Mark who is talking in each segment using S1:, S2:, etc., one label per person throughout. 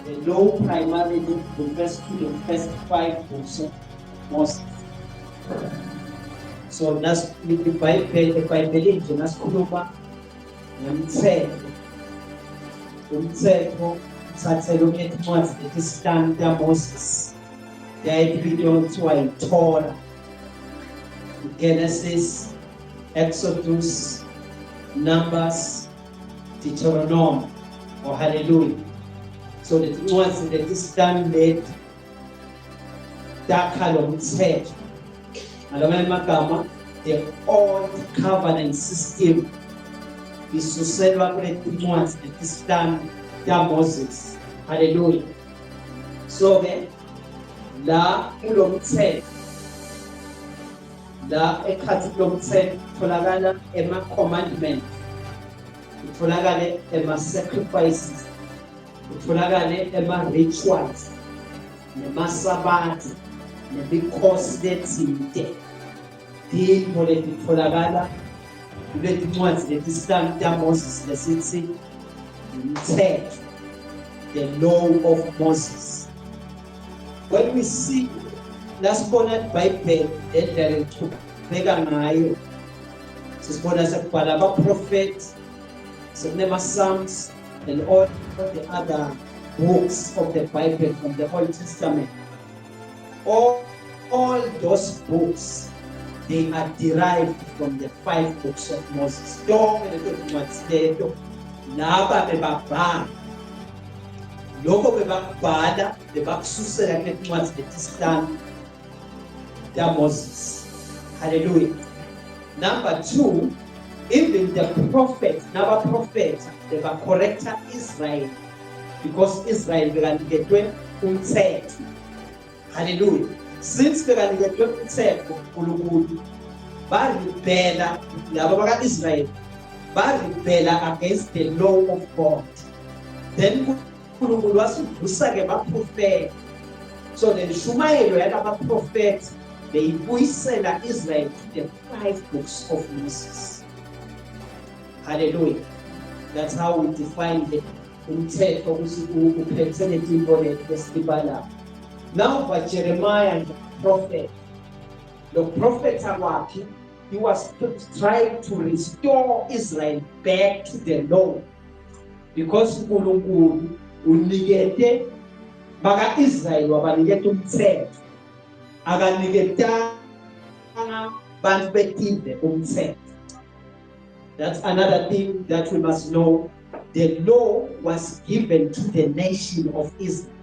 S1: The law primarily refers to the first 5 books of Moses. So eBhayibhelini nasikhuluma ngomthetho. Umthetho uthathela incwadi lesihlanu kaMoses. Yayibizwa kuthiwa yiTorah. Genesis, Exodus, Numbers, Deuteronomy. Oh, hallelujah. So the incwadi lesihlanu leti dakha lo mthetho. Ngamanye amagama, the old covenant system isuselwa kuleti incwadi lesihlanu kaMoses. Hallelujah. So ke la kulo mthetho la ekhathi lomthetho utholakala ema-commandments, utholakale ema-sacrifices, utholakale ema-rituals, nemasabathi, nemikhosi lethinte. Dipho letitholakala kuleti ncwadi letisihlanu kaMoses lesithi umthetho, the law of Moses. When we see lasibona iBhayibheli lendlela liqhubeka ngayo, sisibona sekubhala abaprofethi, sekunema-Psalms and all the other books of the Bible from the Old Testament. All those books, they are derived from the 5 books of Moses. Lonke leto ncwadi leto laba bebabhala lokho bebakubhala bebakususela kule ncwadi letisihlanu kaMoses. Hallelujah. Number 2, even the prophets, they were correcting Israel because Israel bekaniketwe umthetho. Hallelujah. Since bekaniketwe umthetho uNkulunkulu, barebela labo baka-Israel, barebela against the law of God. Then uNkulunkulu wasivusa-ke baprofeta. So the Shumayelo yalabaprofethi beyibuyisela Israel to the 5 books of Moses. Hallelujah. That's how we define the umthetho uphethe letinto lesibala. Now by Jeremiah the prophet wakhe, he was trying to restore Israel back to the law, because uNkulunkulu unikete baka-Israel wabaniketa umthetho, akaniketanga bantu betinde umthetho. That's another thing that we must know. The law was given to the nation of Israel.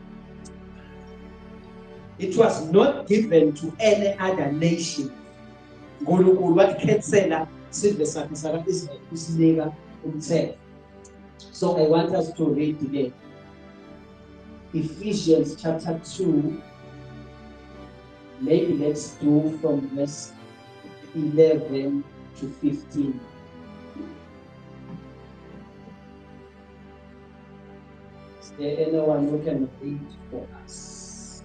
S1: It was not given to any other nation. uNkulunkulu wakhethela isizwe sakhe saka-Israel usinika umthetho. So I want us to read today Ephesians chapter 2. Maybe let's do from verse 11 to 15. Is there anyone who can read for us?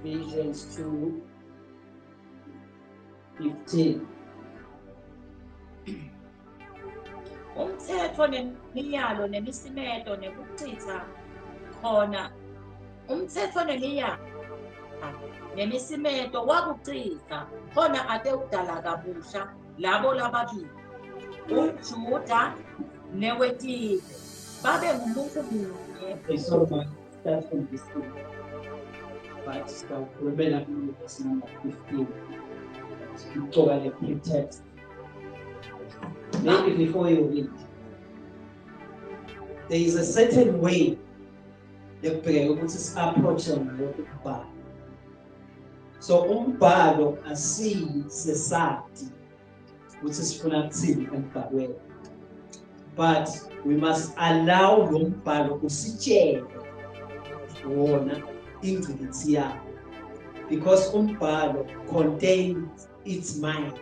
S1: Ephesians 2:15.
S2: Umthetho nemiyalo nemisimeto nekuchitha khona. Umthetho nemiyalo nemisimeto wakuchitha khona ate udala kabusha labo lababili, uJuda newetile, babe ngumuntu munye.
S1: Okay, so my start from this thing. But remember verse number 15. We talk about the pretext. Maybe before you read, there is a certain way the prayer which is approaching umbhalo. So umbhalo asiyisesati which is pronouncing embhalweni, but we must allow lo mbhalo usitshele wona ingcikitsi yawo, because umbhalo contains its mind.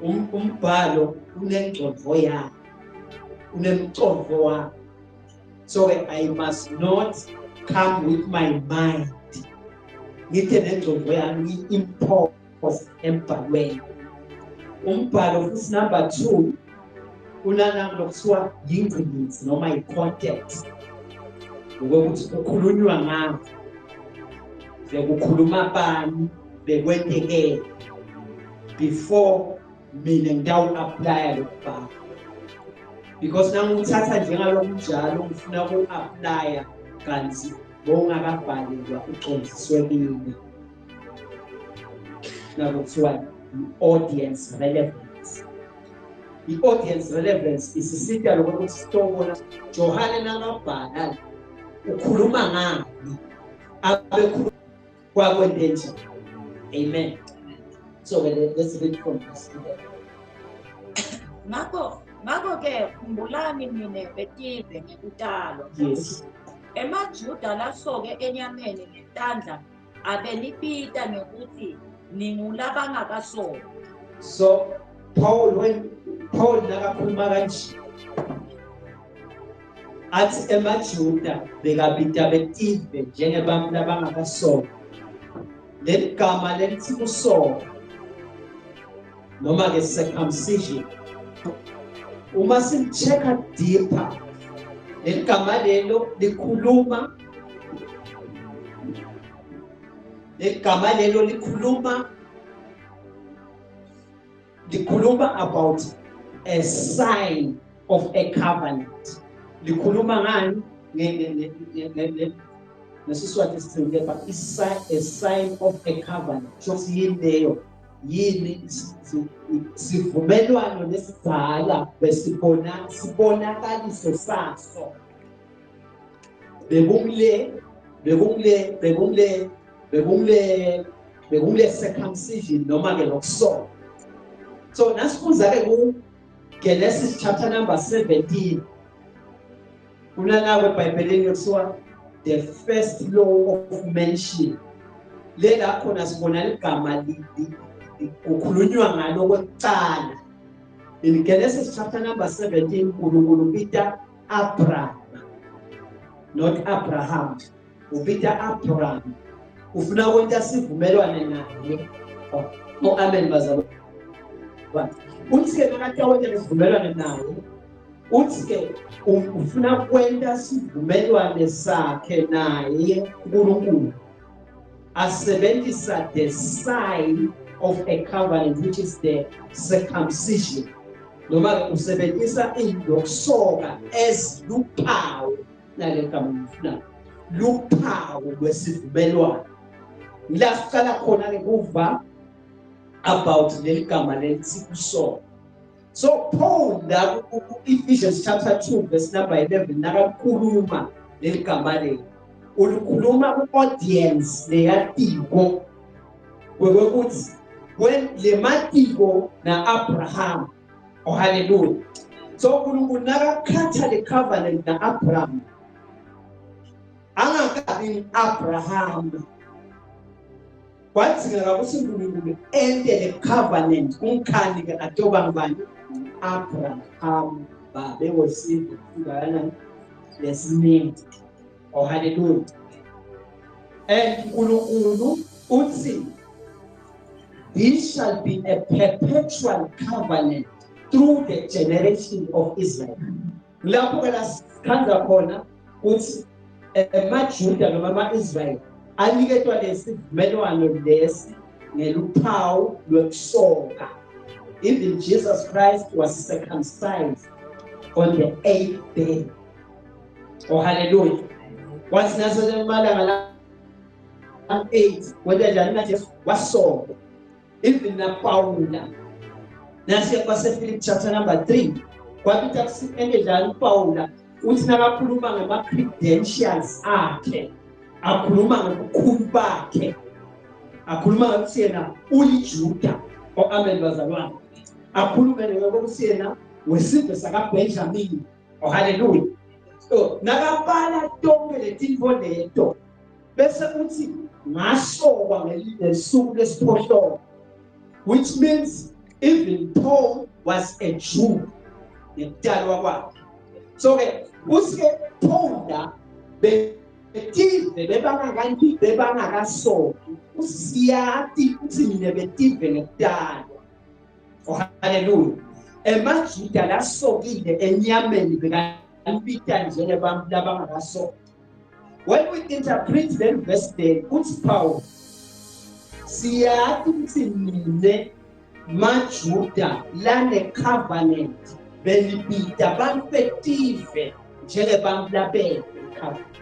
S1: Umbhalo unengcondvo yawo, unemcondvo wawo. So I must not come with my mind ngithe nengcondvo yami ngi-impose embhalweni. Umbhalo futhi number 2 unanami lokuthiwa yingcindezi noma i-context ukuthi kukhulunywa ngakho bekukhuluma bani bekwenteke before mina ngitawu-aplya lokubhala because nanguthatha njengalokhu njalo ngifuna uku-aplya kanti bowungakabhalelwa ucondziswe kimi nakuthiwa i-audience relevance. I-audience relevance isisita lokuthi sitobona Johane nakabhala ukhuluma ngani abekhuluma kwakwentenje. Amen. So let's read from this.
S2: Ngakho ke khumbulani mina betive ngekutalwa.
S1: Yes.
S2: EmaJuda lasoke enyameni ngentandla abenipita ngekuthi ningulabangakasoka.
S1: So when Paul nakakhuluma kanje athi emaJuda bekapita betive njengabantu labangakasoka. Leli gama lelithi kusoka noma ke circumcision uma simcheka deeper leli gama lelo likhuluma about a sign of a covenant. Likhuluma ngani nesiswati sithile but a sign of a covenant. Shothi yini leyo? Yini sivumelwano lesibhala besibonakaliso saso bekumle circumcision noma ke lokusoka. So nasifunza ke ku Genesis chapter number 17 kunanawe eBhayibhelini yokuthiwa the first law of mention lela khona sibona igama kukhulunywa ngalo kwekuqala. In Genesis chapter number 17 uNkulunkulu upita Abraham, not Abraham, upita Abraham ufuna ukwenza sivumelwane naye. Amen bazalwane. Uthi ke nakathi awenze isivumelwane naye uthi ke ufuna ukwenza sivumelwane sakhe naye uNkulunkulu asebenzisa the sign of a covenant which is the circumcision. Noma usebenzisa indoksoka as luphawu nale gama ngifuna luphawu lwesivumelwano. La siqala khona ke kuva about leli gama lelithi kusoka. So Paul la Ephesians chapter 2 verse number 11 nakakhuluma leli gama leli ulikhuluma ku-audience leyatiko kwekuthi when le matiko na Abraham. Oh hallelujah. So uNkulunkulu nakakhatha le covenant na Abraham angakabi Abraham kwathi ngakakuthi uNkulunkulu ende le covenant kumkhani ke atoba ngubani Abraham babe wesizwe ngana lesiningi. Oh hallelujah. And uNkulunkulu uthi this shall be a perpetual covenant through the generation of Israel. Lapho ke lasikhanza khona uthi emaJuda noma ama-Israel aniketwa lesivumelwano lesi ngeluphawu lwekusoka. Even Jesus Christ was circumcised on the 8th day. Oh hallelujah. Once naso malanga la 8 whether njani Jesu wasoka. Even na Paula nasiya kwasePhilip chapter number 3 kwapita kusipende njani Paula uthi nakakhuluma ngama-credentials akhe akhuluma ngobukhulu bakhe akhuluma ngokuthi yena uyiJuda. Amen bazalwane. Akhulume ngokuthi yena wesizwe sakaBenjamin. Oh hallelujah. So nakabala tonke letinto leto bese uthi ngasokwa ngelisuku lesiphohlobo, which means even Paul was a Jew ngekutalwa kwakhe. So ke uske Paul la betive bebangakasoki usiyati uthi mina betive ngekutalwa. Oh hallelujah. emajuda lasokile enyameni bekanipita njengabantu labangakasoka. When we interpret that verse there, uthi Paul siyathi ukuthi nine majuda lane covenant belipita bamfetive njengabantu labene covenant.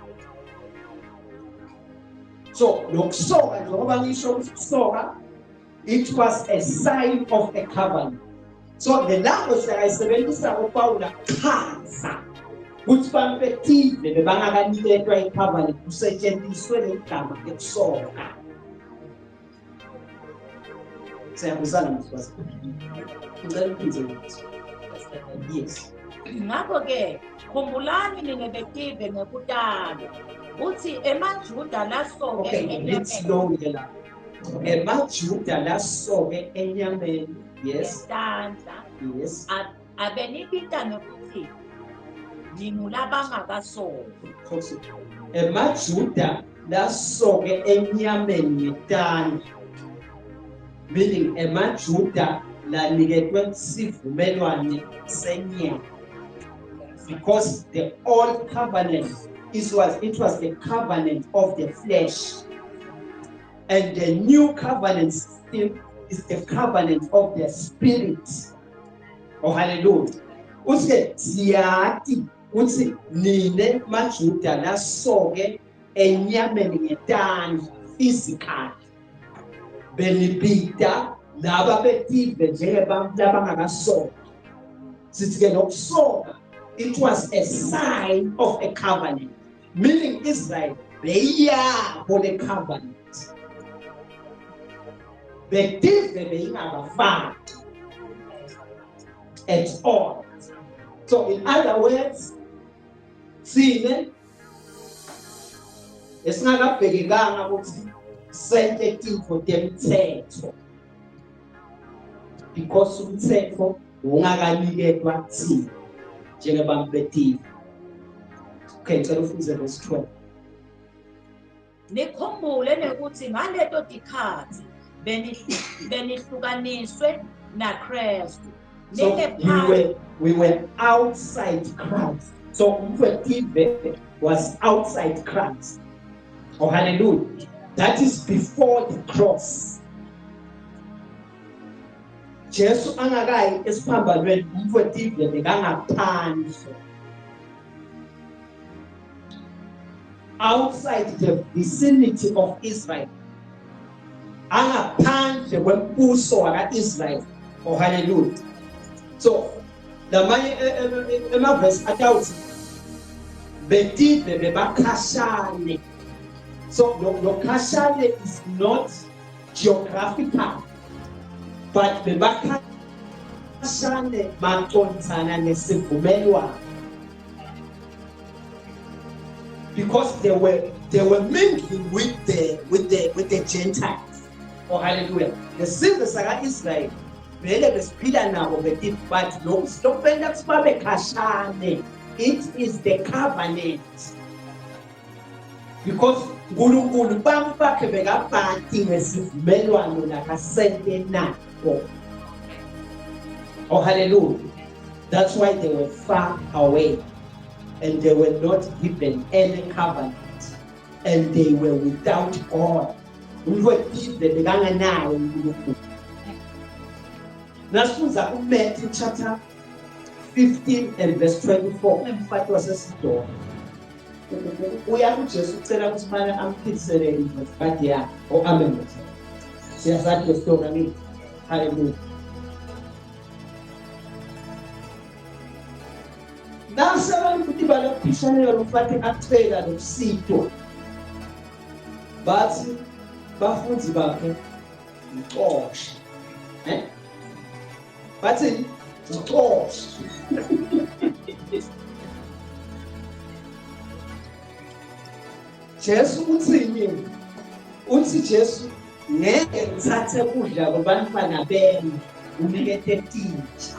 S1: So lokusoka njengoba ngisho ukusoka, it was a sign of a covenant. So the language that I sebenzisa uPaula chaza ukuthi bamfetive bebangakaniketwa icovenant kusetshenziswe legama lokusoka. Siyabuzana mfowethu. Ngicela uphize ukuthi. Yes.
S2: Ngakho-ke khumbulani ninebektive ngekutala uthi emajuda lasoke
S1: Okay, let's know la. Emajuda lasoke enyameni. Yes.
S2: ngesandla
S1: Yes.
S2: abenipita ngekuthi ningulabangakasoka.
S1: Emajuda lasoke enyameni ngetandla. Meaning emajuda laniketwe sivumelwano senyama. Because the old covenant it was the covenant of the flesh, and the new covenant still is the covenant of the spirit. Oh hallelujah. Uthi siyati uthi nine majuda lasoke enyameni ngetandla physical belipita laba betive njengabantu labangakasoka. Sithi ke lokusoka, it was a sign of a covenant, meaning Israel beyabo le covenant. Betive beyingabafana at all. So in other words, sine esingakabhekekanga ukuthi sensitive for temthetho, because umthetho ungakaniketwa thina njengabantu betive. Okay, ngicela ufunze verse 12.
S2: Nikhumbule nekuthi ngaleto tikhathi benihlukaniswe naKristu.
S1: So we were outside Christ. So umfetive was outside Christ. Oh hallelujah. That is before the cross. Jesu angakayi esiphambanweni umfetive bekangaphandle. Outside the vicinity of Israel. Angaphandle kwembuso waka-Israel. Oh hallelujah. So lamanye emavesi atawuthi betive bebakhashane. So lokhashane is not geographical, but bebakhashane macondzana nesivumelwano. Because they were mingling with the Gentiles. Oh hallelujah. The citizens of Israel vele besiphila nabo bethi, but lokupenda kusibabe khashane, it is the covenant. Because uNkulunkulu bamfakhe bekaphansi ngesivumelwano nakasente nabo. Oh hallelujah. That's why they were far away. And they were not given any covenant, and they were without God. Nasifunza uMatthew chapter 15 and verse 24. Umfati waseSidoni uya kuJesu ucela ukuthi mana amphikisele indodakazi yakhe amen. Siyasathi le story ngithi hallelujah. Nasebantu ukuthi balokuphishana lomfati acela lokusito. Bathi bafundi bakhe uxosha. Bathi uxosha. Jesu uthini? Uthi Jesu ngeke ngithathe ukudla kwabantwana benu unikethe titsha.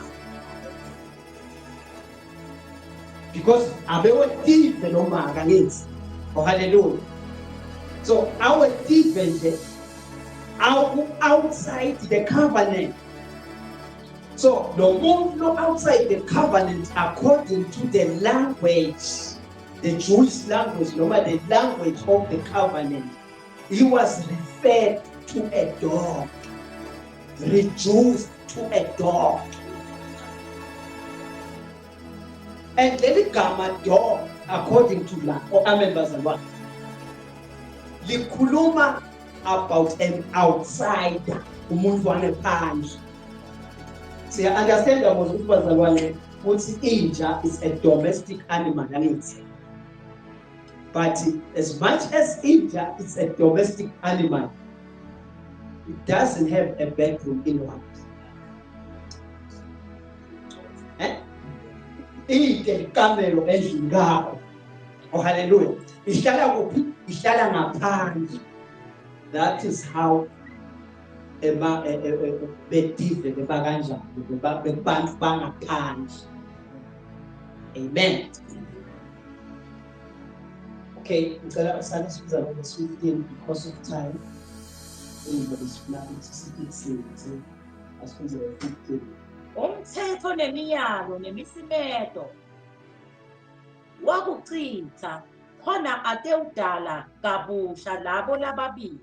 S1: Because abewetive noma akangenzi. Oh hallelujah. So our defense outside the covenant. So lo muntu outside the covenant, according to the language, the Jewish language, noma the language of the covenant, he was referred to a dog, reduced to a dog. And leli gama dog, according to la, members of what? Likhuluma about an outsider, umuntu wangaphandle. So you understand that was ukuthi inja is a domestic animal, but as much as inja is a domestic animal, it doesn't have a bedroom in one. Ide kamelo endlini ngakho. Oh hallelujah. Ihlala kuphi? Ihlala ngaphandle. That is how bedive bebakanjani bebantu bangaphandle. Amen. Okay, ngicela usale sibiza lo 15 because of time.
S2: Umthetho nemiyalo nemisimedo wakuchitha khona ate udala kabusha labo lababili,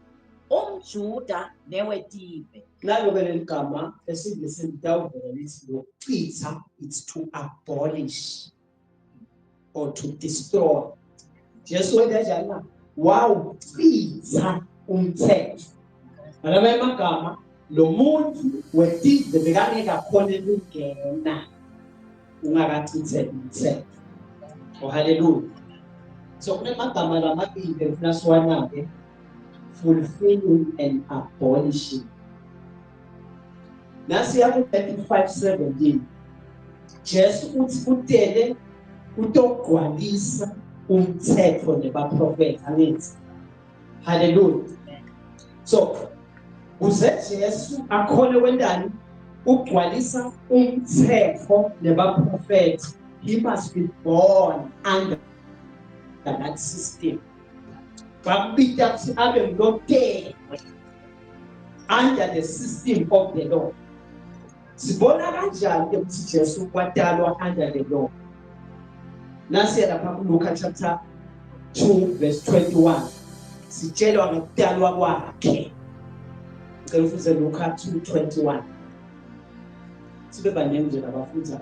S2: umJuda newetibe.
S1: Nalo-ke leli gama esiNgisini litawuvela lithi lokuchitha, it's to abolish or to destroy. Jesu wenza kanjani na? Wawuchitha umthetho. Ngamanye amagama lo muntu wetibe bekangeke akhone ukungena ungakachitheki umthetho. Oh hallelujah. So kunemagama lamabili ngifuna siwanake, fulfilling and abolishing. Nasi yaku Matthew 5:17. Jesu uthi kutele utogcwalisa umthetho nebaprofeti, angithi. Hallelujah. So uze Jesu akhona wendani ukugcwalisa umthetho nebaprofeti, he must be born under that system. Babita abe mlote under the system of the law. Sibona kanjani ukuthi Jesu kwadalwa under the law? Nasi lapha kuLuka chapter 2 verse 21. Sitshelwa ngokudalwa kwakhe. Ngicela ufunze Luka 2:21. Sibe baningi nje abafunza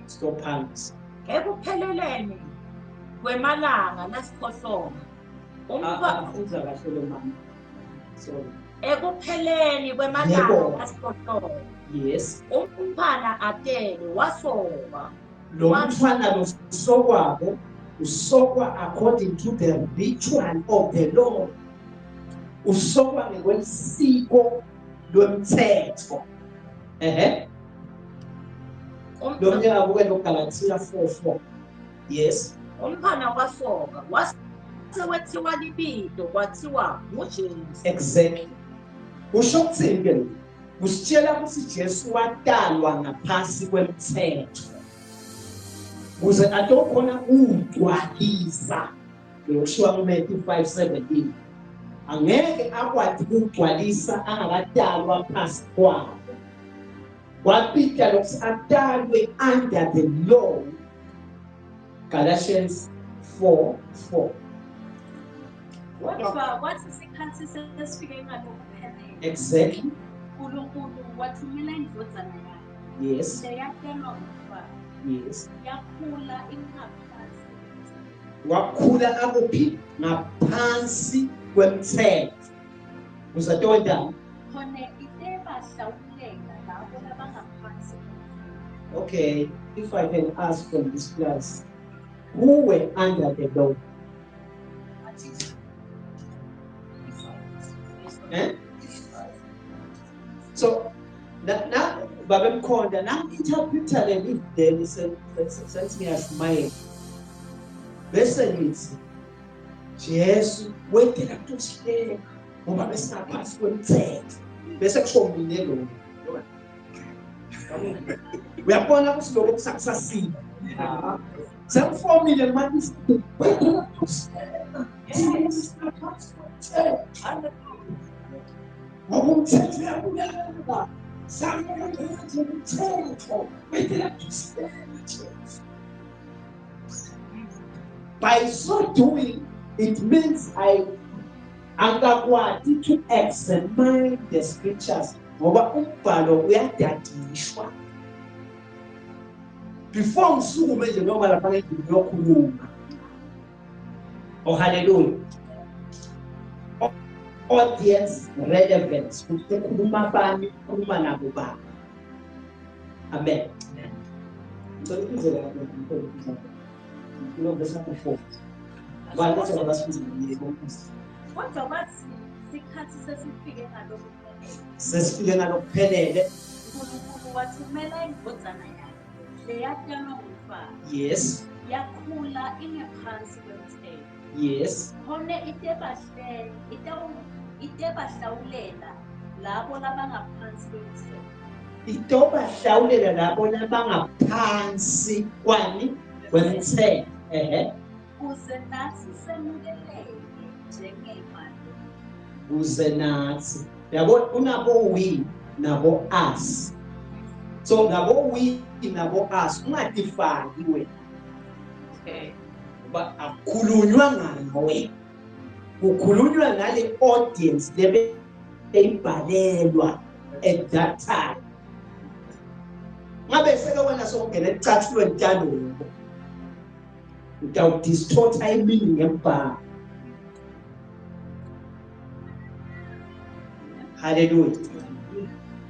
S1: stop hands.
S2: Ekupheleleni kwemalanga lasikhohlonga
S1: Abafunza kahle lo mama. Sorry.
S2: Ekupheleni kwemalanga lasikhohlonga.
S1: Yes.
S2: Umfana atele wasoka.
S1: Lo mfana lo sokwabo usokwa according to the ritual of the law. Usokwa ngokwesiko lomthetho. Lo mnyaka abuke lo Galatia 4:4. Yes.
S2: Umfana wasoka wasewethiwa libido kwathiwa nguJesu.
S1: Exactly. Usho ukuthini ke lo? Usitshela ukuthi Jesu wadalwa ngaphansi kwemthetho. Kuze atokhona ukugcwalisa lokushiwa kuMatthew 5:17. Angeke akwazi ukugcwalisa angakadalwa phansi kwabo. Wapita lokuthi adalwe under the law. Galatians 4:4.
S3: Wathi isikhathi sesifike ngalokuphelele.
S1: Exactly.
S3: uNkulunkulu wathumela indodana yakhe.
S1: Yes.
S3: Yakelwa umfana.
S1: Yes.
S3: Yakhula ingaphansi.
S1: Wakhula akuphi ngaphansi kwemthetho. Uzathola
S3: Khona ite bahlawuleka labo labangaphansi.
S1: okay, if I can ask from this class, who were under the law? So now Babem Konda now interpreter le then sense me as my listen it. Jesu wetela kuthile ngoba besingaphansi kwemthetho bese kushombile lo. Uyabona ukuthi lokho kusakusasina. Sekufomile manje wetela kuthile. Ngokumthetho yakho By so doing, it means angakwadi to examine the scriptures. Ngoba umbhalo uyadadishwa. Before ngisukume nje noma lapha ngendlu yokhuluma. Oh hallelujah. Audience relevance. Ukukhuluma bani, ukukhuluma nabo bani. Amen. So it is a verse number 4. Well, that's what was
S3: Kodwa bathi isikhathi sesifike ngalokuphelele.
S1: Sesifike ngalokuphelele.
S3: uNkulunkulu wathumela indodana yakhe leyatalwa ngumfazi.
S1: Yes.
S3: Yakhula ingephansi kwemthetho.
S1: Yes.
S3: Khona itebahlawulela labo labangaphansi kwemthetho.
S1: Itobahlawulela labo labangaphansi kwani kwemthetho.
S3: Kuze nathi semukeleke njengemali.
S1: Kuze nathi. Yabo unabo we nabo us. So nabo we nabo us ungadifani wena.
S2: Okay.
S1: Ba akhulunywa ngawe. Kukhulunywa ngale audience lebe eyibhalelwa at that time. Ngabe seke wena sokungena ecatshulweni ntando. Without distort meaning yembhalo. Hallelujah.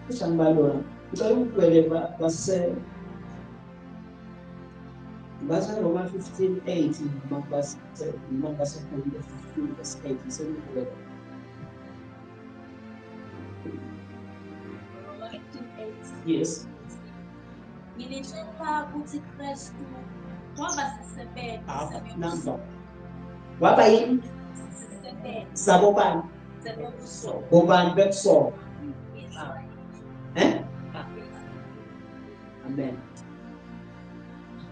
S1: Isangbalona. Ucela ukwele base basa Roma 15:8 basa 15:8 isekwele. Yes.
S3: Ngilitshela ukuthi Kristu waba sisebenza
S1: Number. Waba yini? Sabo bani? Bobani bekusona. Amen.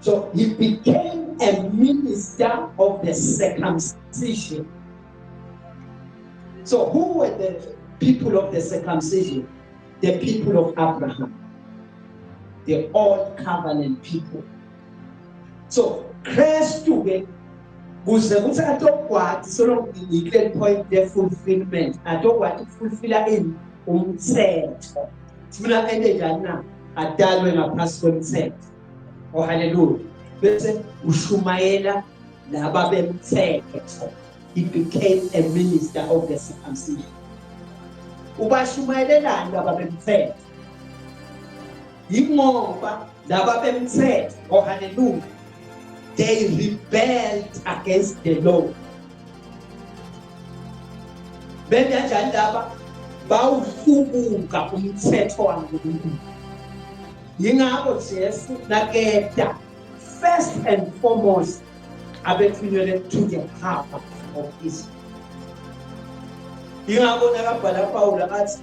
S1: So he became a minister of the circumcision. So who were the people of the circumcision? The people of Abraham. The old covenant people. So Christ today kuze kuthi atokwathi solo ngiclear point the fulfillment atokwathi fulfilla in umthetho funa ende njani na adalwe ngaphansi komthetho. Oh hallelujah. Bese ushumayela laba bemthetho. He became a minister of the circumcision. Ubashumayelelani laba bemthetho? Ingoba laba bemthetho. Oh hallelujah. They rebelled against the law. Benjani laba bawufubuka umthetho waNkulunkulu. Yingakho Jesu nakeda first and foremost abethunyelwe to the heart of Israel. Yingakho nakabhala Paul athi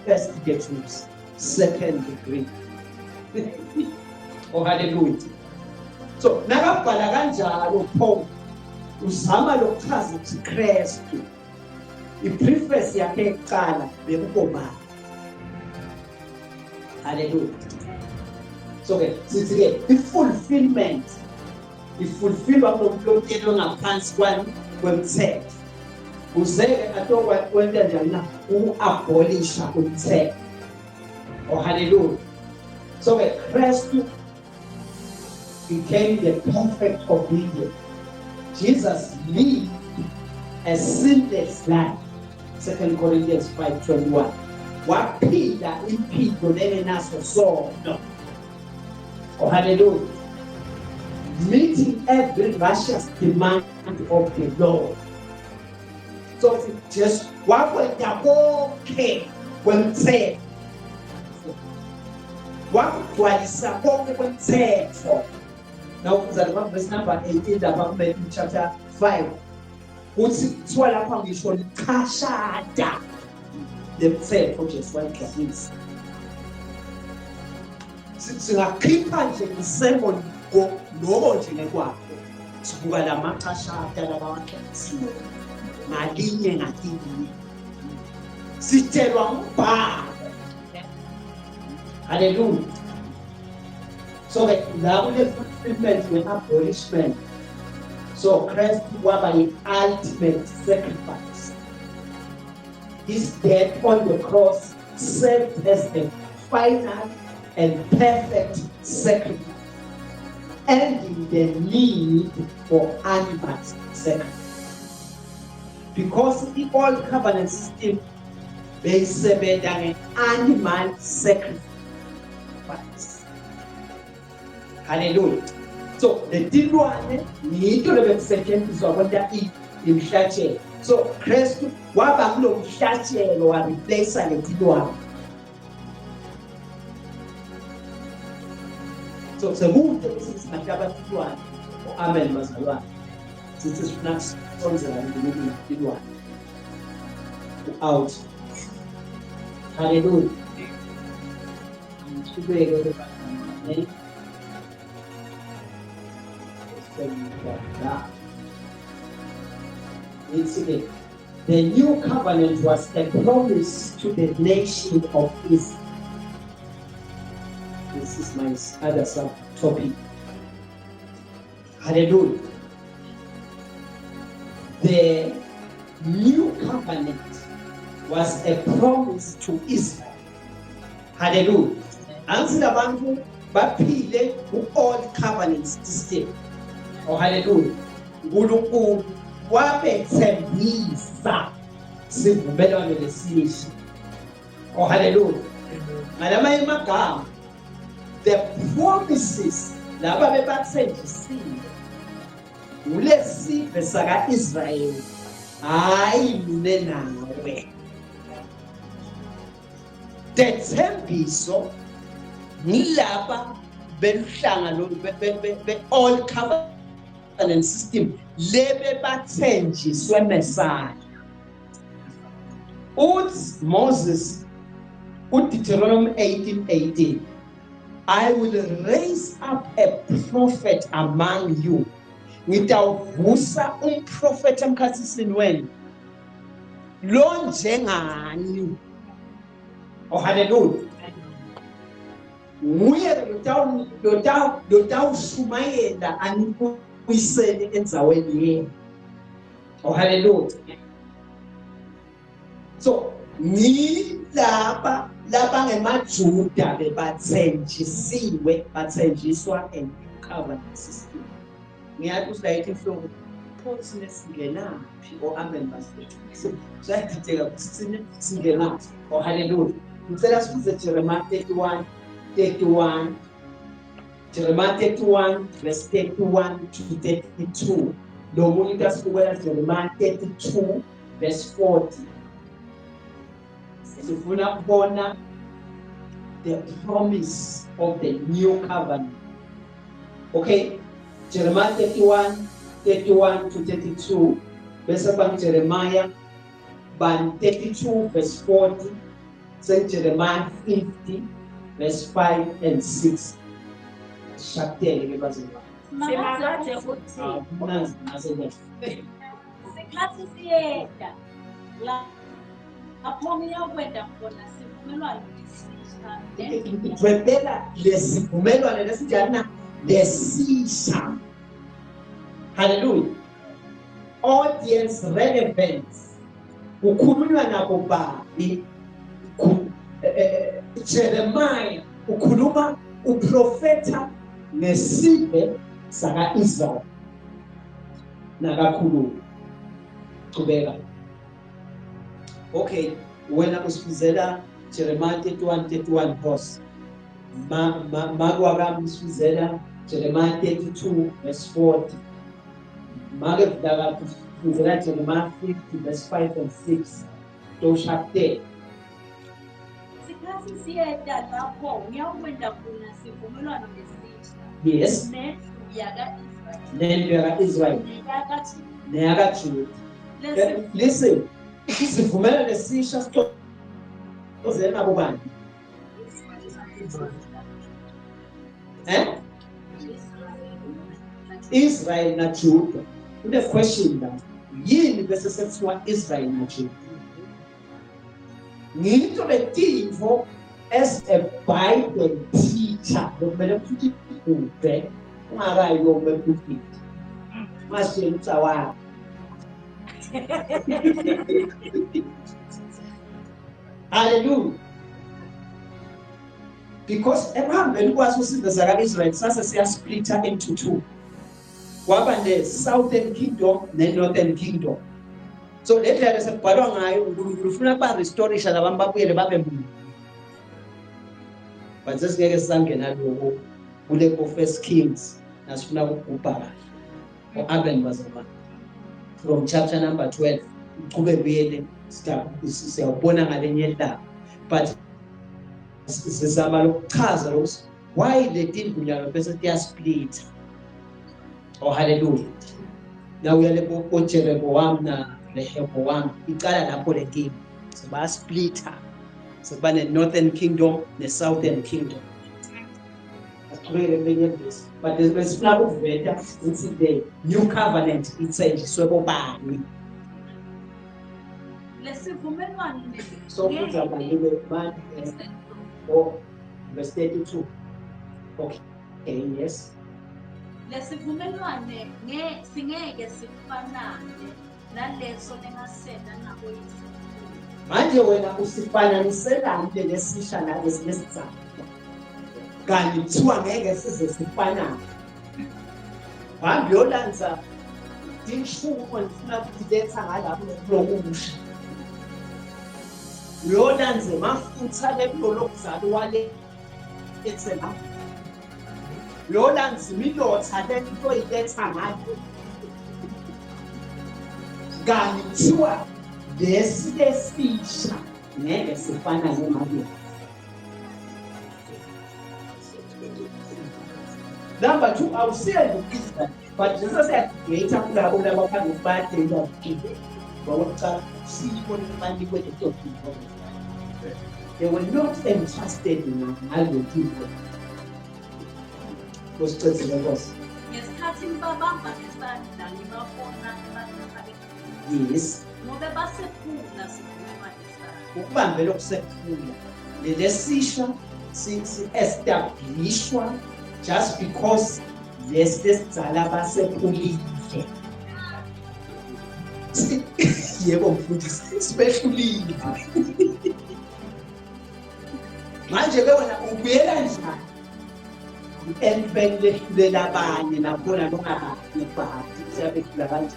S1: first the Jews, second the Greek. Oh hallelujah. So nakabhala kanjalo Paul uzama lokuchaza ukuthi Kristu ipreface yakhe eqala bekubona. Hallelujah. So the fulfillment ifulfillwa komplotelo ngaphansi kwemthetho. Uzeke atokwa kwenta njani na uabolisha umthetho. Oh hallelujah. So Christ became the perfect obedience. Jesus lived a sinless life. 2 Corinthians 5:21. Waphinda impilo lengenaso sono. Oh hallelujah. Meeting every righteous demand of the Lord. So just wakwenza konke kwemthetho. Wakugcwalisa konke kwemthetho. Now verse number 18 lapha kuMatthew chapter 5. Kuthi kuthiwa lapha ngisho lichashada lemthetho Jesu wayikhulisa. Singakhipha nje isermon lokho nje nekwakho. Sibuka lamachashada labawakhethisiwe. Ngalinye ngalinye. Sitshelwa umbhalo Hallelujah. So la kule fulfillment we-abolishment. So Christ waba yi-ultimate sacrifice. His death on the cross served as the final and perfect sacrifice, ending the need for animal sacrifice. Because the old covenant system beyisebenza nge-animal sacrifice. Hallelujah. So the tilwane yinto lebekusetshenziswa kodwa imhlatshelo. So Kristu waba kulo mhlatshelo wa replace le tilwane. So sekude ukuthi mahlaba tilwane. Amen bazalwane. Sithi sifuna kusonzela ngini tilwane. Out. Hallelujah. Ngibeke ke the new covenant was a promise to the nation of Israel. This is my other subtopic. Hallelujah. The new covenant was a promise to Israel. Hallelujah. Answer abantu baphile ku-old covenant system. Oh hallelujah. uNkulunkulu wabethembisa sivumelwano lesisha. Oh hallelujah. Ngalama emagama the promises laba bebathenjisiwe ulesive saka Israel hayi mine nawe. The thembiso nilaba beluhlanga lo be-all covenant system lebe bathenjiswe Messiah. Uthi Moses Deuteronomy 18:18, I will raise up a prophet among you. Ngitawuvusa umprofeti emkhathini wenu lo njengani. Oh hallelujah. Nguye lotawushumayela anibuyisele endzaweni yenu. Oh hallelujah. So nilaba ngemajuda bebathenjisiwe bathenjiswa a new covenant system. Ngiyathi usilayithe iflow phothi nesingenaphi o amen basithi. Sayidideka ukuthi singenaphi. Oh hallelujah. Ngicela sibuze Jeremiah 31. Jeremiah 31 verse 31 to 32. Lo muntu asibukela Jeremiah 32 verse 40. Sifuna ukubona the promise of the new covenant. Okay, Jeremiah 31 to 32. Bese bang Jeremiah 32 verse 40. Say Jeremiah 50 verse 5 and 6. Shakhtele ke bazalwane.
S2: Simakade uthi
S3: Sikhathi siyeda la apho ngiyakwenda khona sivumelwano lesisha.
S1: Twebela lesivumelwano lesijana lesisha. Hallelujah. Audience relevance. Ukhulunywa nabo babi. Jeremiah ukhuluma uprofeta nesibe saka Israel. Nakakhuluma. Qhubeka. Okay, wena usifuzela Jeremiah 31 verse. Makwaka usifuzela Jeremiah 32 verse 40. Make vdaka usifuzela Jeremiah 50 verse 5 and 6. To shakte.
S3: Sikhathi siyeda lapho ngiyakwenda khona sivumelwano lesisha.
S1: Yes. Nendlu yaka Israel. Neyaka Juda. Listen. Sivumelwano lesisha sithokozela nabo bani? Israel na Juda. The question that yini bese sethiwa Israel na Juda. Ngito letimvo as a Bible teacher, kumele futhi ude ungakayi ukufika. Mase utsawa. Hallelujah. Because ekuhambeni kwaso isizwe sakwa-Israel sase splitter into two. Kwaba ne-Southern Kingdom ne-Northern Kingdom. So le ndlela sekubhalwa ngayo uNkulunkulu ufuna ba-restorisha labantu babuyele babe munye. But sesingeke sisangena lokho kule First Kings nasifuna ukubhubha kahle. O-Abel bazalwane. From chapter number 12 uqhube buyele siyawubona ngalenye indaba. But sizama lokuchaza ukuthi why le tindunyalo bese split. Oh hallelujah. Now we are le Jeroboam na Rehoboam icala lapho le nkingi siba splitter siba ne Northern Kingdom ne Southern Kingdom. Asicrele benye this but besifuna ukuveta ukuthi the new covenant itsenjiswe bobani.
S3: Lesivumelwano
S1: So kuzaba libe manje or verse 32. Okay, yes.
S3: Lesivumelwano singeke sifanane naleso lengasena nabo yisifuna.
S1: Manje wena usifananisela lesisha nalesi lesizathu. Kanti kuthiwa ngeke size sifanane. Hambe yolanza inshumo ndifuna ukuletha ngalapho lokusha. Uyolanze mafutha lekulokuzalo wale etsela. Uyolanze milotha lento iletha ngayo. Kanti kuthiwa lesisha ngeke sifanane ngayo. Number 2, I will say that, but Jesus said, they were not entrusted in other people. Yes. The decision established just because lesizala basephulile. Yebo mfundisi especially. Manje ke wena ubuyela njani? Enfende labanye nakhona nongakathi bahati siyabekhula kanje.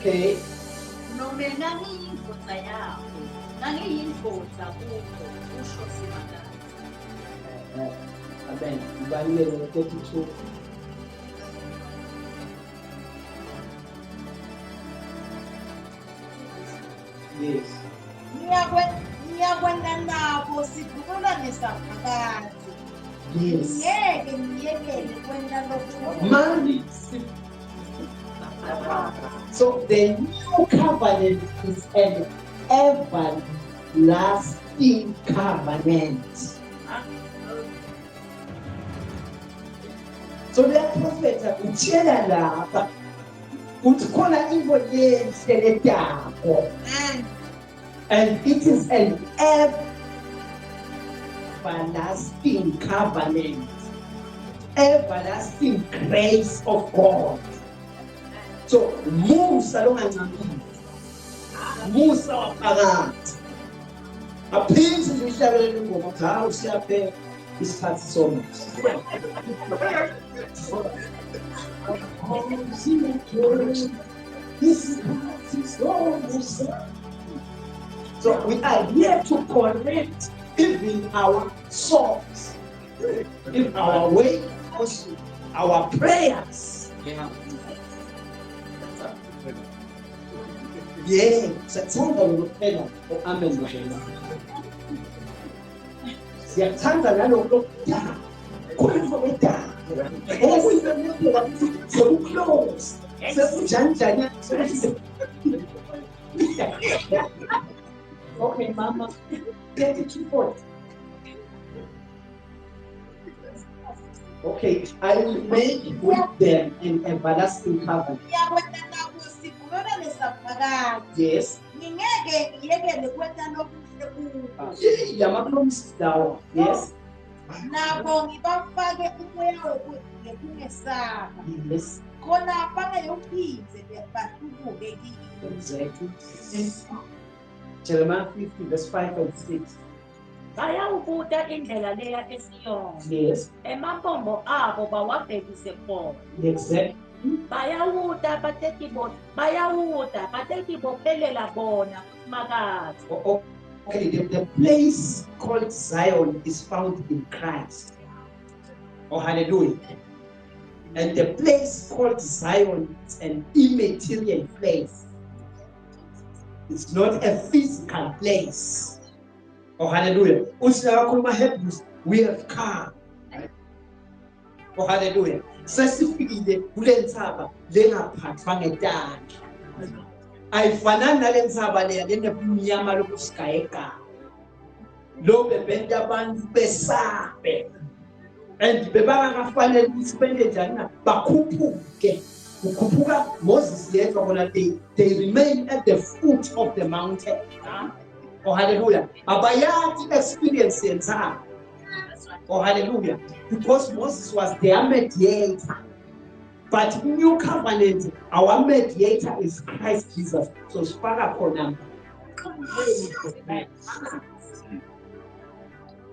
S1: Okay.
S3: No me ngiyimfutha yakho. Ngiyimfutha kuko usho simanga.
S1: Amen. Ubaluleke 32. Yes.
S4: Niyakwenda nabo sivumelwano saphakathi.
S1: Yes.
S4: Ngeke niyekele kwenda lokho.
S1: Money. So the new covenant is an everlasting covenant. So the prophet utshela lapha uthi khona into yenhle yakho. And it is an everlasting covenant, everlasting grace of God. So Musa lo ngancamile, Musa waphakathi. Aphindze nje uhlabelele ingoma ukuthi hawu siyaphela isikhathi somusa. So we are here to correct even our songs, in our way, also our prayers. Yeah, siyathandwa ukuphela amen bashela. Siyathandwa nalokho lokudala. Khona lokudala. Okuyimphela so close. Sekunjanjani? Okay, Mama. 32 Okay, I will make with them an everlasting covenant. Yes.
S4: ngiyekele kwenza lokuhle kubo.
S1: lama promises lawo, yes,
S4: Nabo ngibafake umoya wokungesaba.
S1: yes,
S4: Khona bangayophindze bahlubuke kimi.
S1: exactly. Jeremiah 50 verse 5 and 6,
S2: bayawubuta indlela leya esiyona
S1: yes,
S2: emapombo abo bawabhekise khona
S1: exactly.
S2: bayawuta batekibophelela bona makazi.
S1: Okay, the place called Zion is found in Christ. Oh, hallelujah. And the place called Zion is an immaterial place. It's not a physical place. Oh, hallelujah. Hebrews, we have come. Oh, hallelujah. Sesifikile kule ntsaba lengaphathwa ngetandla. Ayifanani nale ntsaba leya lenebumnyama lokusigayegaya. Lo bebenta abantu besabe. And bebangakafanele ukuthi bende njani na bakhuphuke. Ukhuphuka Moses yedwa bona they remain at the foot of the mountain. Oh, hallelujah. Abayathi experience yentsaba. Oh, hallelujah. Because Moses was their mediator. But new covenant, our mediator is Christ Jesus. So spaka khona.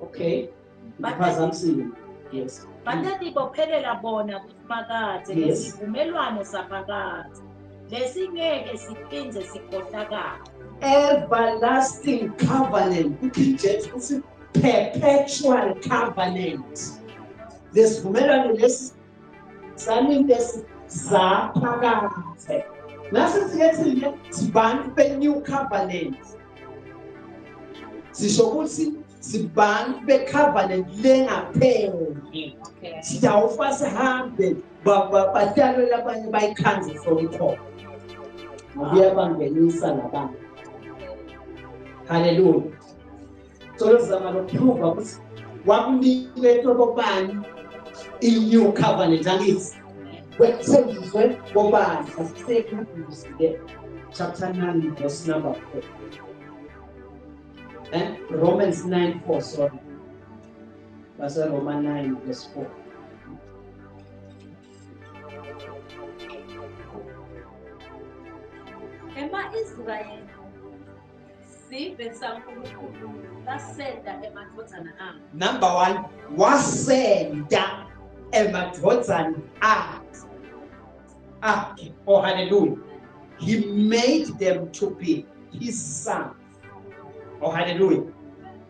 S1: Okay. Because I'm seeing. Yes.
S2: Batekibophelela bona kusiphakathi
S1: Yes.
S2: lesivumelwano saphakathi lesingeke siphinde sikhohlakala.
S1: Everlasting covenant. King James puts it perpetual covenant. Lesivumelwano lesi sami saphakathi. Nasesiyathile sibantu be-new covenant. Sisho ukuthi sibantu be-covenant lengapheli. Sitawufa sihambe batalwe labanye bayikhanze for ikhona. Uyabangenisa labantu. Hallelujah. So lozama lokuprova ukuthi wakunikwe tobani i-new covenant angithi. Wethenjiswe bobani asisekuhle chapter 9 verse number 4. And Romans 9:4, sorry. That's Romans 9 verse 4.
S3: Ema-Israyeli sive sankulunkulu basenda emadvodzana abo.
S1: Number 1, wasenda emadvodzana akhe. Oh, hallelujah. He made them to be his sons. Oh, hallelujah.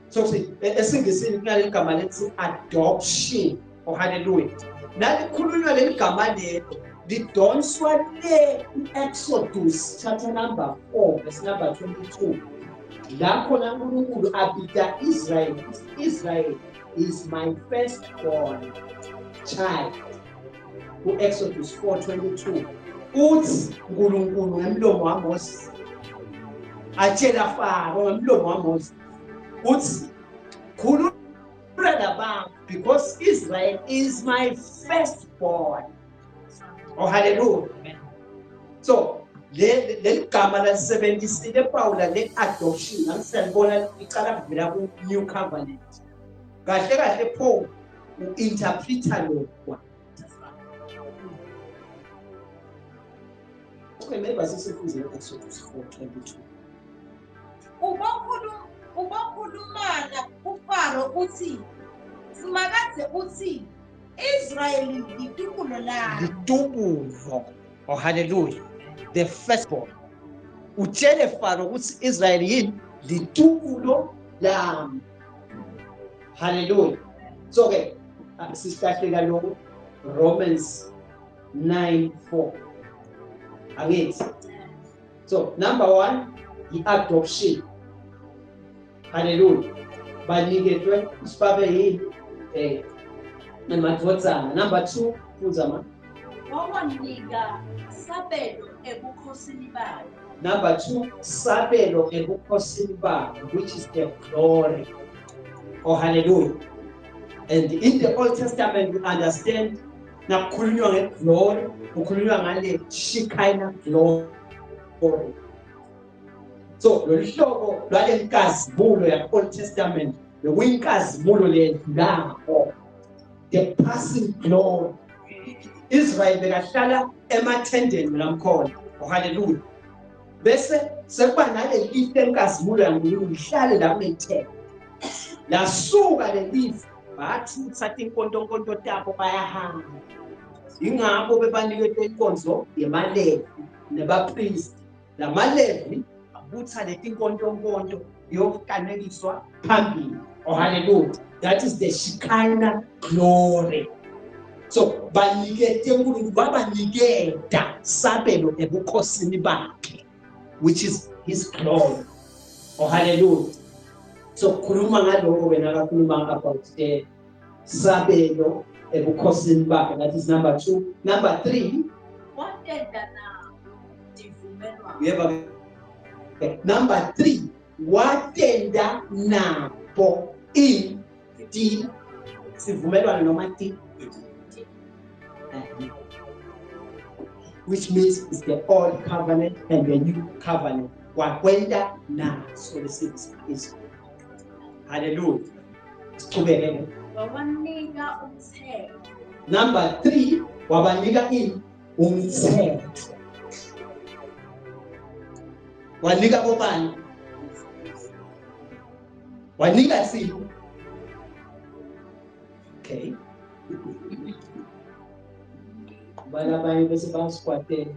S1: So esingisini kunale gama lethi adoption. Oh, hallelujah. Nalikhulunywa leli gama lelo lidonswa le Exodus chapter number 4 verse number 22. Lapho uNkulunkulu abida Israel. Israel is my firstborn child. Exodus 4:22. Uthi uNkulunkulu ngemlomo waMoses atshela Faro ngemlomo waMoses uthi khulula labantu because Israel is my firstborn. Oh, hallelujah. So le gama la-76 ePawula le-adoption ngisalibona icala kuvela ku-new covenant. Kahle kahle Paul u-interpreta lokho. Okay, maybe asisifuze Exodus 4:22.
S4: Ubakhulumana uFaro uthi simakade uthi Israeli litukulo lami.
S1: Litukulo. Oh, hallelujah. The firstborn. Utshele Faro ukuthi Israel yini litukulo lami. Hallelujah. So okay, sisihle kaloko Romans 9:4. Again. So number 1, the adoption. Hallelujah. Baniketwe sibabe yini emadvodzana. Number 2, uzama.
S3: Wawanika sabelo ebukhosini bayo.
S1: Number 2, sabelo ebukhosini babo, which is the glory. Oh, hallelujah. And in the Old Testament we understand na kukhulunywa nge-glory, kukhulunywa ngale Shekinah glory. So lolu hlobo lwalenkazimulo ya-Old Testament bekuyinkazimulo ledlulayo, the passing glory. Israel bekahlala emathendeni lamkhona. Oh hallelujah. Bese sekuba nale lifu lenkazimulo yaNkulunkulu lihlale la kulethemba. Lasuka le lifu bathutha inkontonkonto tabo bayahamba. Ingakho bebaniketwe inkonzo yemaLevi nebapristi. La maLevi abutha leti inkontonkonto yokukanekiswa phambili. Oh hallelujah. That is the Shekinah glory. So banikete uNkulunkulu babaniketa sabelo ebukhosini bakhe, which is his glory. Oh hallelujah. So khuluma ngaloko wena kakhuluma about the sabelo ebukhosini bakhe. That is number 2. Number 3,
S3: watenda na ndivumelwano.
S1: yeba. Number 3, watenda nabo in the sivumelwano noma ti, which means it's the old covenant and the new covenant. Wakwenda naso lesizwe. Hallelujah. Siqhubeke.
S3: Wawanika umthetho.
S1: Number 3, wabanika umthetho. Wanika bobani? Wanika sipho. Okay. Balabanye bese basikwatela.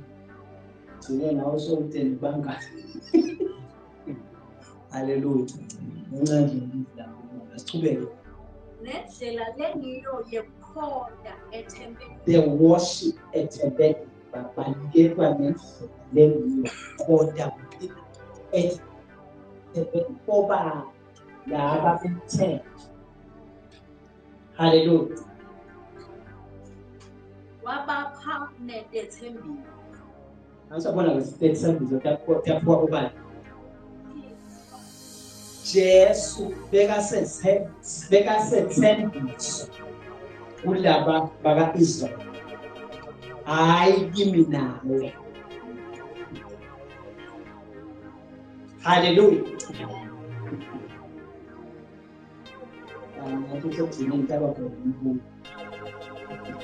S1: Sine nawo somthetho bangani. Hallelujah. Uncane la. Siqhubeke.
S3: Nendlela lengiyo yekukhoda ethembeni.
S1: The worship ethembeni baniketwa ngendlela kodwa ethembeni koba laba kumthetho. Hallelujah.
S3: Wabapha netethembini.
S1: Angisabona ngesithembiso tapwa ubani. Jesu bekasethembiso kulaba baka-Israyeli. Hayi kimi nawe. Hallelujah.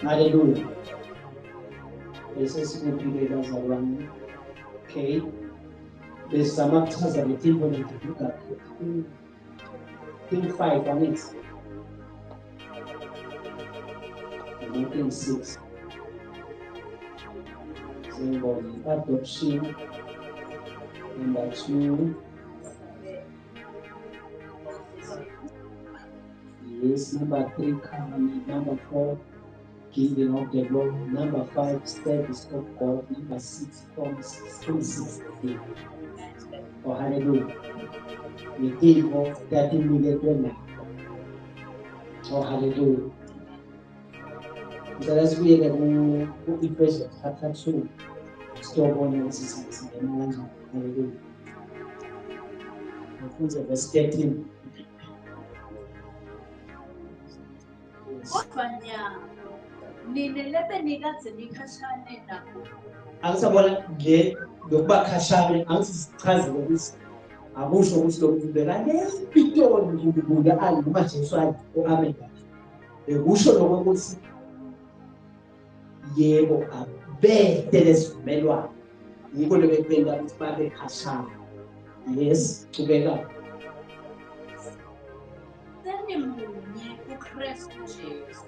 S1: Hallelujah. Bese sikuphi bazalwane. Okay. Besizama kuchaza le thing bona ngibuka. Thing 5 annex. 6. Symbol adoption. Number 2. Yes, number 3 covenant. Number 4, giving of the law. Number 5, service of God. Number 6, promises. Oh, hallelujah. We give of 30 million. Oh, hallelujah. So let's read the Ephesians chapter 2. Still on hallelujah. Verse 13.
S3: Kodwa nyama nina lebe nikadze nikhashane nabo.
S1: Angisabona nje lokuba khashane angisichaze ukuthi akusho ukuthi lokhu ubeka nepitoni uNkulunkulu ali noma Jesu ali o-amen. Bekusho lokho ukuthi yebo abede lesivumelwano. Yiko lebekwenza ukuthi babe khashane. Yes, qhubeka.
S3: Senimunye uKristu Jesu.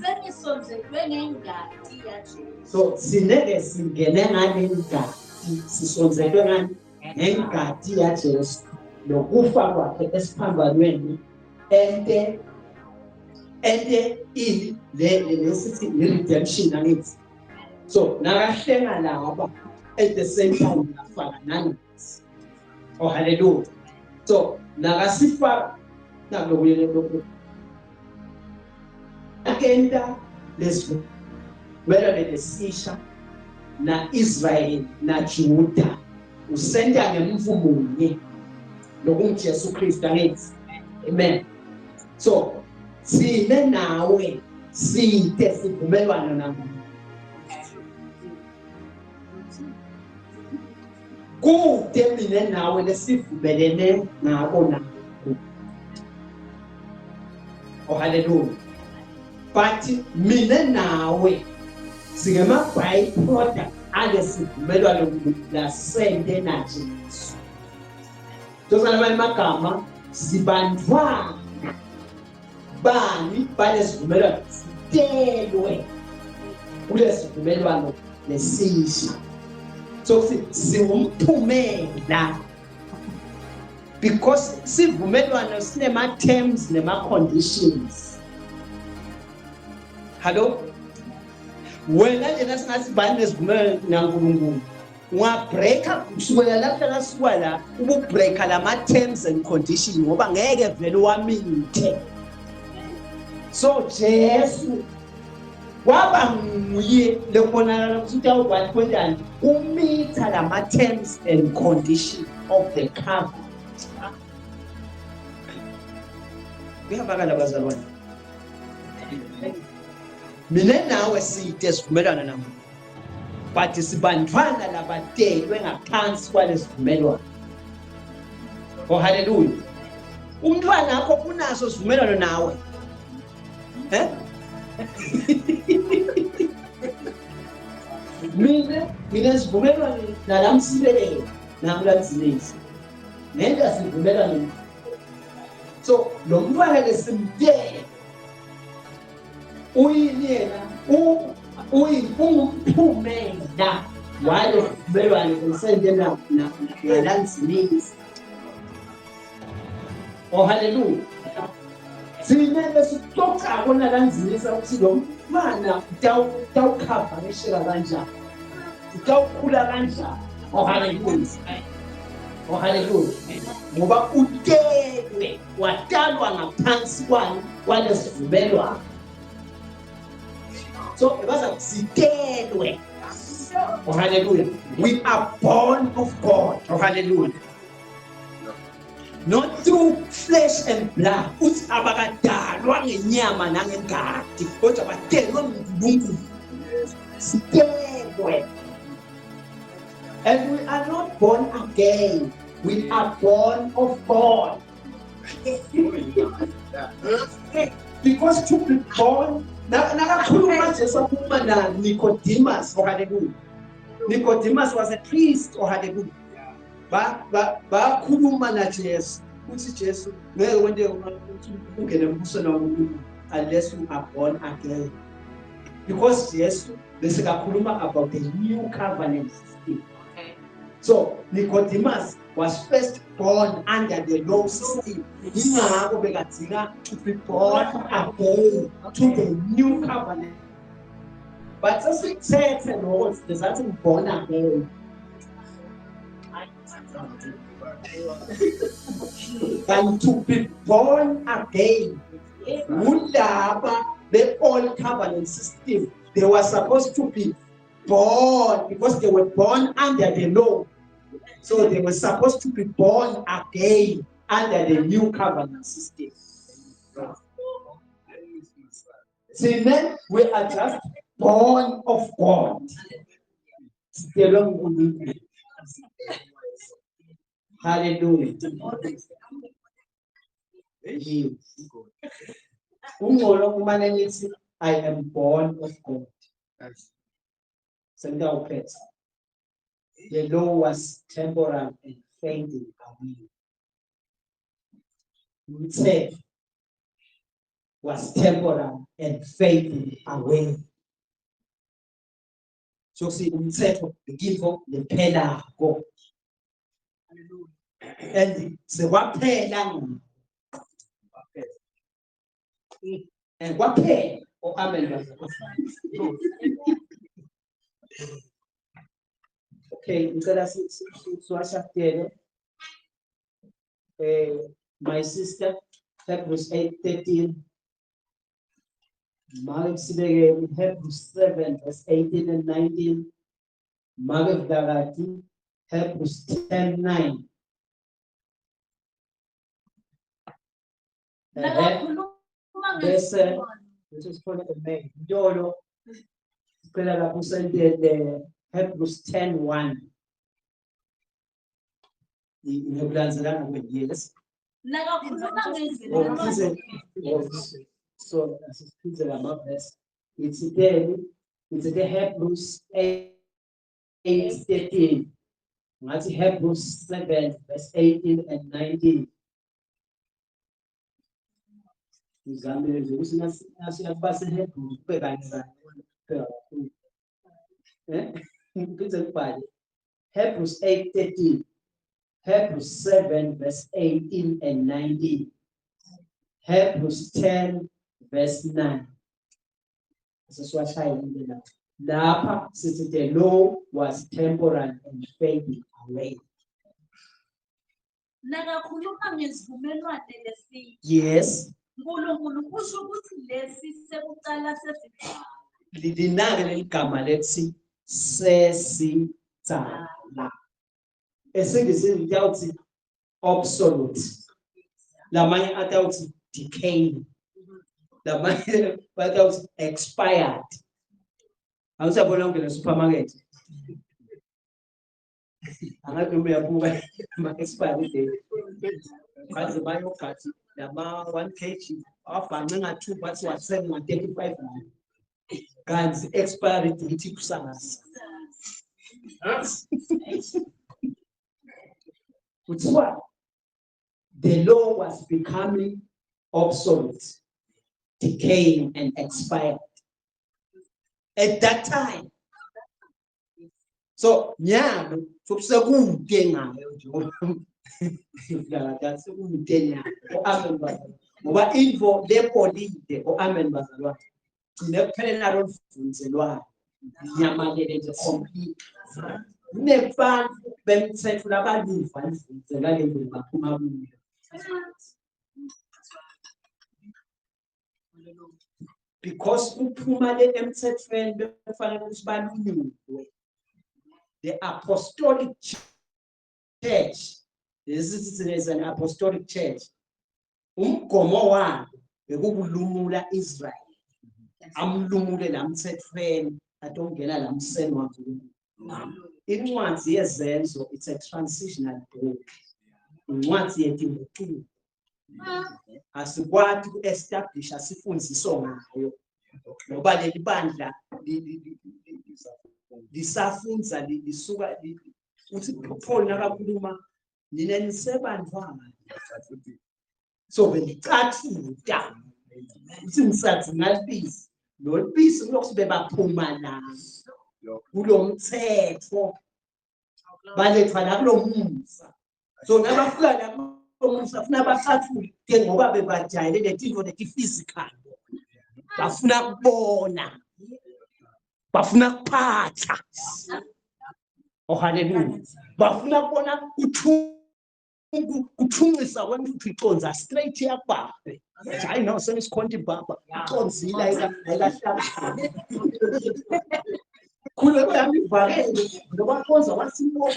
S3: Senisonzelwe ngengadi yaJesu.
S1: So sineke singene ngale ngadi, sisonzelwe ngani ngengadi yaJesu nokufa kwakhe esiphambanweni ente ili lesithi redemption angithi. So nakahlenga laba at the same time nafaka nani. Oh hallelujah. So nakasifa nakulokuye akenda lesivela lesisha na Israel na Juda usenda ngemvumunye lokunje Jesu Kristu angithi. Amen. So sine nawe sithe sivumelwana nawe. kude mina nawe lesivumelene ngako na. Oh hallelujah. But mina nawe singema byproduct alesivumelwano lasende na Jesu. Tozana amagama sibandwana bani balesivumelwano sitelwe kulesivumelwano lesisha. So siwumphumela because sivumelwano sinema terms nema conditions. Hello? Wena njena singasibani nesivumelwano naNkulunkulu ungabreaka kusukela lapha lasukwala ububreaka lama terms and conditions ngoba ngeke vele wamithe. So Jesu waba nguye lekubonakala ukuthi awubantu konjani umitha lama terms and conditions of the covenant. Kuyabakala bazalwane. Mina nawe side sivumelana nami. But sibandwana labadelwe ngaphansi kwalesivumelwano. Oh hallelujah. Umntwana wakho unaso sivumelwano nawe. Mina sivumelwano nalamsibelele namlanzinisi. Nenda sivumelwano. So lo mntwana lesimdele uyiyena umphumela wale sivumelwano lesendena nalanzinisi. Oh hallelujah. Sinele sixoxa kona kanzisa ukuthi lo mfana utawukhava ngeshela kanjani. Utawukhula kanjani. Oh hallelujah. Oh hallelujah. Ngoba utelwe watalwa ngaphansi kwale sivumelwano. So baza sitelwe. Oh hallelujah. We are born of God. Oh hallelujah. Not through flesh and blood. Uthi abakadalwa ngenyama nangengadi kodwa badelwe nguNkulunkulu. Sitelwe. And we are not born again. We are born of God. Because to be born, nakakhuluma Jesu akhuluma na Nicodemus. Oh hallelujah. Nicodemus was a priest. Oh hallelujah. Bakhuluma na Jesu uthi Jesu ngeke wende ungene embusweni kaNkulunkulu unless you are born again. Because Jesu besikakhuluma about the new covenant system. Okay. So Nicodemus was first born under the law system. Ingakho bekadinga to be born again to the new covenant. But sesithethe lo sizathi born again. And to be born again, the old covenant system, they were supposed to be born because they were born under the law. So they were supposed to be born again under the new covenant system. See, then we are just born of God. Hallelujah. I am born of God. The law was temporal and fading away. Faith was temporal and fading away. So see, the gift of the pillar God. And so what pay lang? And what pay? Oh, amen. Okay, my sister, Hebrews 8:13. Hebrews 7, verse 18 and 19. Mark Darati, Hebrews 10:9. This is for the May. Dolo. The Hebrews 10:1. Ngikulanzelana yes.
S3: Nakakhuluma
S1: Oh,
S3: ngezivumelwano
S1: so asisize verse. It's the Hebrews 8:13. Ngathi Hebrews 7 verse 18 and 19. Ngizamile nje ukuthi nasiyakubase Hebrews kube kancane. Ngiphize kubhale Hebrews 8:13. Hebrews 7 verse 18 and 19. Hebrews 10 verse 9. Lapha sithi the law was temporal and fading away.
S3: nakakhuluma ngezivumelwano lesi
S1: Yes.
S3: uNkulunkulu kusho ukuthi lesi sekucala sesibhala
S1: Lidinake leligama lethi sesitsala. Esingisi ukuthi obsolete. Lamanye athi decay. Lamanye athi expired. Awusabona ungena supermarket. Angathi uyabuka ama-expiry date. Kaze bayogathi lama 1 kg abhanqe nga2 bathi wathenga nga35 rand. Kanti expiry date kusasa. Kuthiwa the law was becoming obsolete, decaying and expired at that time. So nyalo sokusekude ngayo nje that's kude nyalo amen bazalwane ngoba info lepolide amen bazalwane gcine kuphelela lo mfunzelwane nyamalele nje complete nebantu bemthetho labaluva imfunze ngale ndlela baphuma kuyo. Because uphuma le emthethweni befanele ukuthi balunyulwe. The apostolic church, this is an apostolic church. Umgomo wabo bekukulumula Israel. Amlumule lamthethweni atongena lamseni waNkulunkulu. Incwadi yezenzo it's a transitional book. Incwadi yetinguquko. Asikwazi uku-establish asifundiso ngayo. Ngoba leli bandla lisafunza lisuka uthi Paul nakakhuluma nina nisebantwana. So belicathuta. Uthi ngisathi ngalibisi. Lo libisi kuyokuthi baphuma naso. Kulo mthetho. Balethwa la kulo musa. So nabafika la umusa funa bacathule ke ngoba bebajayele letinto leti physical. Bafuna kubona. Bafuna kuphatha. Oh hallelujah. Bafuna kubona uthungisa kwemfuthi iconza straight yakubhabe. Hayi no senisikhonta ibhaba. Iconzila ayikahlala. Khule kwami ivakele ngoba konza wasimbo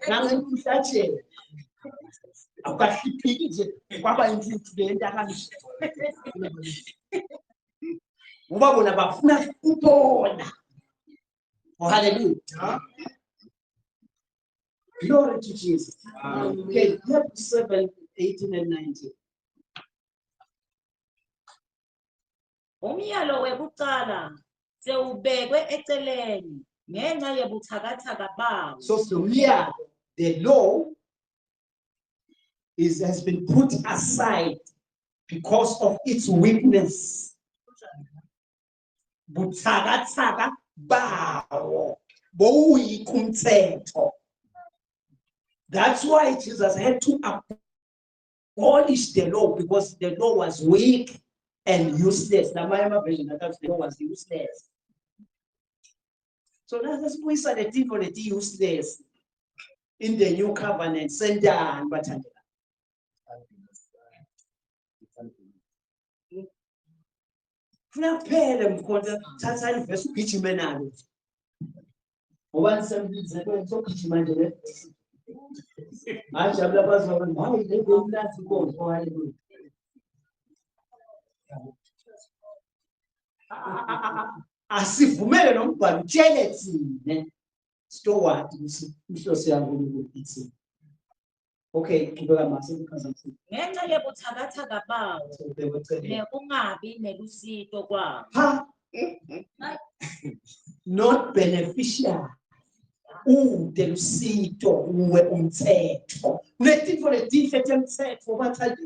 S1: nangemhlatshelo. Awukahliphiki nje kwaba imfuthi le nto akanje. Ngoba bona bafuna ukubona. Oh hallelujah. Glory to Jesus. Okay, Hebrews 7, 18 and 19.
S2: Umyalo wekucala sewubekwe eceleni ngenxa yebuthakathaka bawo.
S1: So the law has been put aside because of its weakness. Buthakathaka bawo bowuyikho umthetho. That's why Jesus had to abolish the law because the law was weak and useless. The Maya version that the law was useless. So let's put the thing for the useless in the new covenant. Send down, but kunaphela mkhonza thatha ivesi ugijime nalo ngoba nisembize sokugijima nje le ajabula bazona hayi le ngomlazi konke haleluya asivumele nombhalo utshele thine stoward ukuthi inhloso yaNkulunkulu ithi Okay, ngibeka mase kuphazamisa.
S2: ngenxa yebuthakathaka bawo
S1: So they were telling.
S2: nekungabi nelusito kwawo.
S1: Ha! Not beneficial. Delusito uwe umthetho. Netitho letithethe umthetho bathanda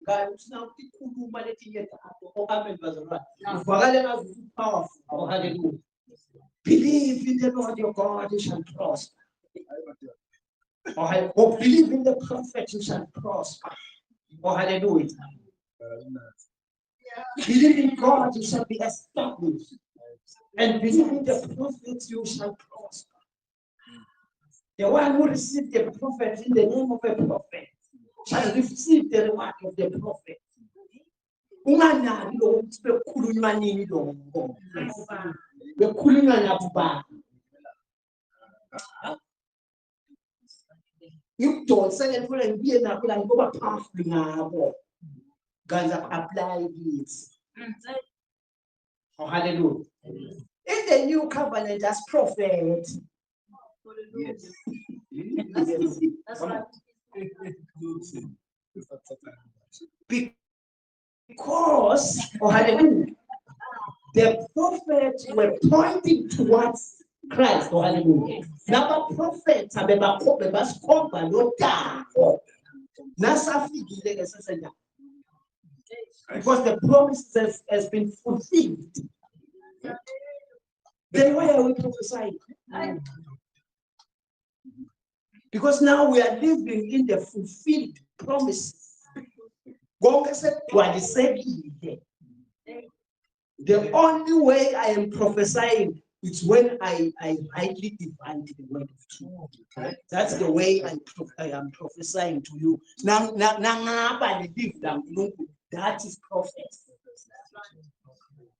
S1: ngani uthina ukukhuluma letinye zazo okameni bazalwane. Uvakale ngazi powerful. Oh hallelujah. Believe in the Lord your God, you shall prosper. Oh, believe in the prophet, you shall prosper. Oh, hallelujah. Believe in God, you shall be established. And believe in the prophet, you shall prosper. The one who received the prophet in the name of a prophet shall receive the reward of the prophet. Unganabi ukuthi bekhulunywa nini lo ngo. Bekhulunywa nabubani. Ngidonsele ngifuna ngiye nabo la ngoba powerful ngabo. Ganza apply this. Oh hallelujah. In the new covenant as prophet.
S3: Yes. That's right.
S1: Because, oh hallelujah, the prophets were pointing towards Christ, oh hallelujah. Now the prophets are because the promise has been fulfilled. Then why are we prophesying? Because now we are living in the fulfilled promises. The only way I am prophesying is when I rightly divide the word of truth. That's the way I am prophesying to you. Now, that is prophet.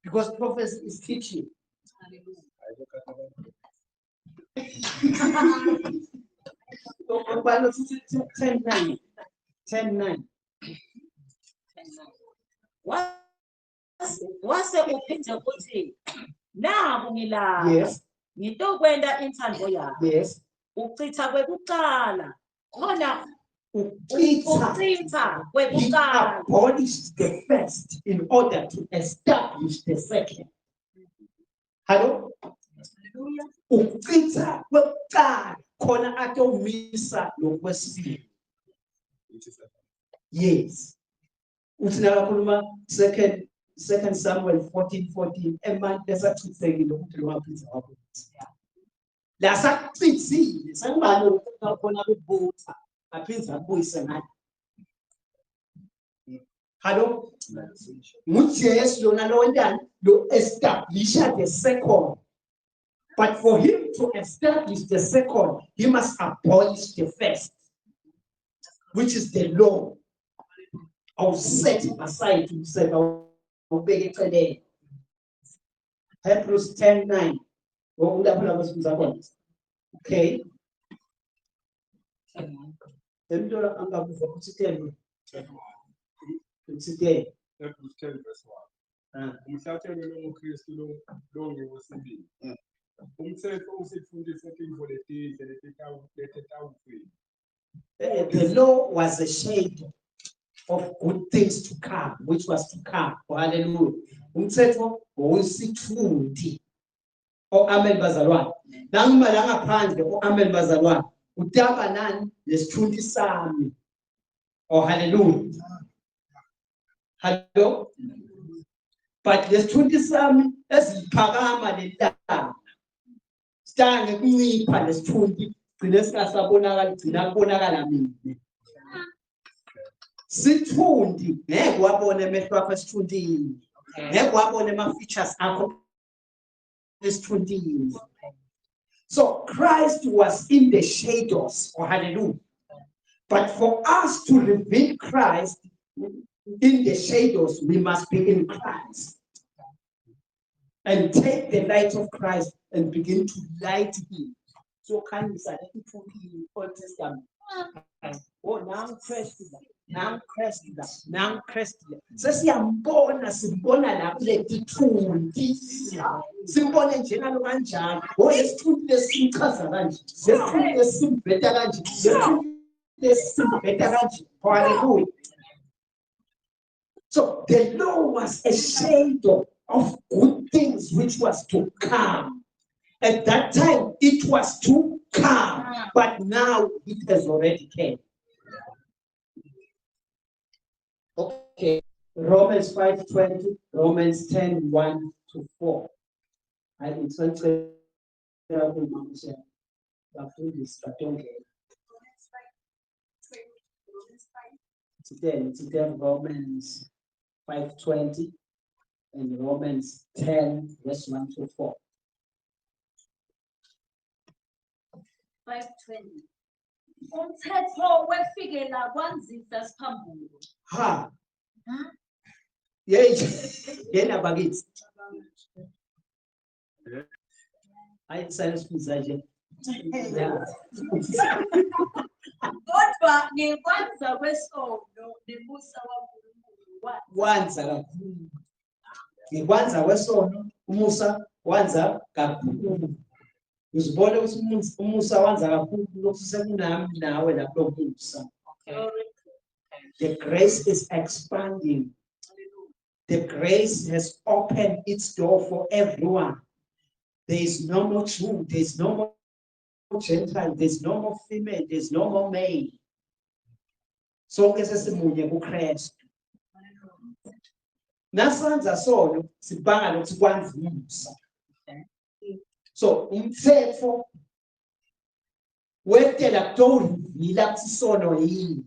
S1: Because prophecy is teaching. 10:9.
S2: Wase uphinde uthi naku ngilapha
S1: Yes.
S2: ngitokwenda inthando yakho.
S1: Yes.
S2: Uchitha kwekuqala khona
S1: He
S2: kwekuqala.
S1: abolished the first in order to establish the second. Hello? Uchitha kwekuqala khona atomisa lokwesibili. Yes. Uthina second Samuel 14:14 eman lesachithekile ukuthi lo waphiza waphiza. La sachithile sangibani ukukhona kubutha aphinza abuyise ngathi. Hello? Mujesu lona lo wendani lo establisha the second. But for him to establish the second, he must abolish the first, which is the law. I'll set it aside to say, Hebrews 10:9. Okay.
S5: Hebrews 10 verse 1. Umhlatshelo lomuKristu lo ngewesibili. Umthetho usifundisa intfo letinhle letetawukwini.
S1: The law was a shade of good things to come, which was to come. Oh, hallelujah. Umthetho wesithundi. Oh, amen bazalwane. Nangimala ngaphandle oh amen bazalwane. Utaba nani lesithundi sami. Oh, hallelujah. Hello? But lesithundi sami eziphakama lelanga. Stange kuncipha lesithundi gcine singasabonakala gcina kubonakala mina. Sithundi ngeke wabone emehlo akho esithundini. Ngeke wabone ama features akho esithundini. So Christ was in the shadows. Oh hallelujah. But for us to reveal Christ in the shadows, we must be in Christ. And take the light of Christ and begin to light him. So can you say that in Old Testament? Oh, now Christ is now Christ is now Christ. Says simbona la kule tithundi. Simbona njena lo kanjani. Oh, isithundi lesimchaza kanje. Lesithundi lesimbheda kanje. Hallelujah. So the law was a shadow of good things which was to come. At that time, it was to come, but now it has already came. Okay, Romans 5:20, Romans 10:1-4. I interpret this, but don't get it. Today, Romans 5:20 and Romans 10:1-4.
S3: 5:20. Umthetho wefikela kwanzisa siphambulo.
S1: Ha. Yena bakithi. Hayi sayisifuza nje.
S3: Kodwa ngekwanza kwesono nemusa waNkulunkulu
S1: Wanza kakhulu. Ngikwanza kwesono umusa wanza kakhulu. Uzibone ukuthi umusa wanza kakhulu lokhu sekunami nawe lapho umusa. The grace is expanding. The grace has opened its door for everyone. There is no more Jew, there is no more Gentile, there is no more female, there is no more male. Sonke sesimunye kuKristu. Nasanza sono sibanga lokuthi kwanza umusa. So umthetho wetela kutowuvila kuthi sono yini.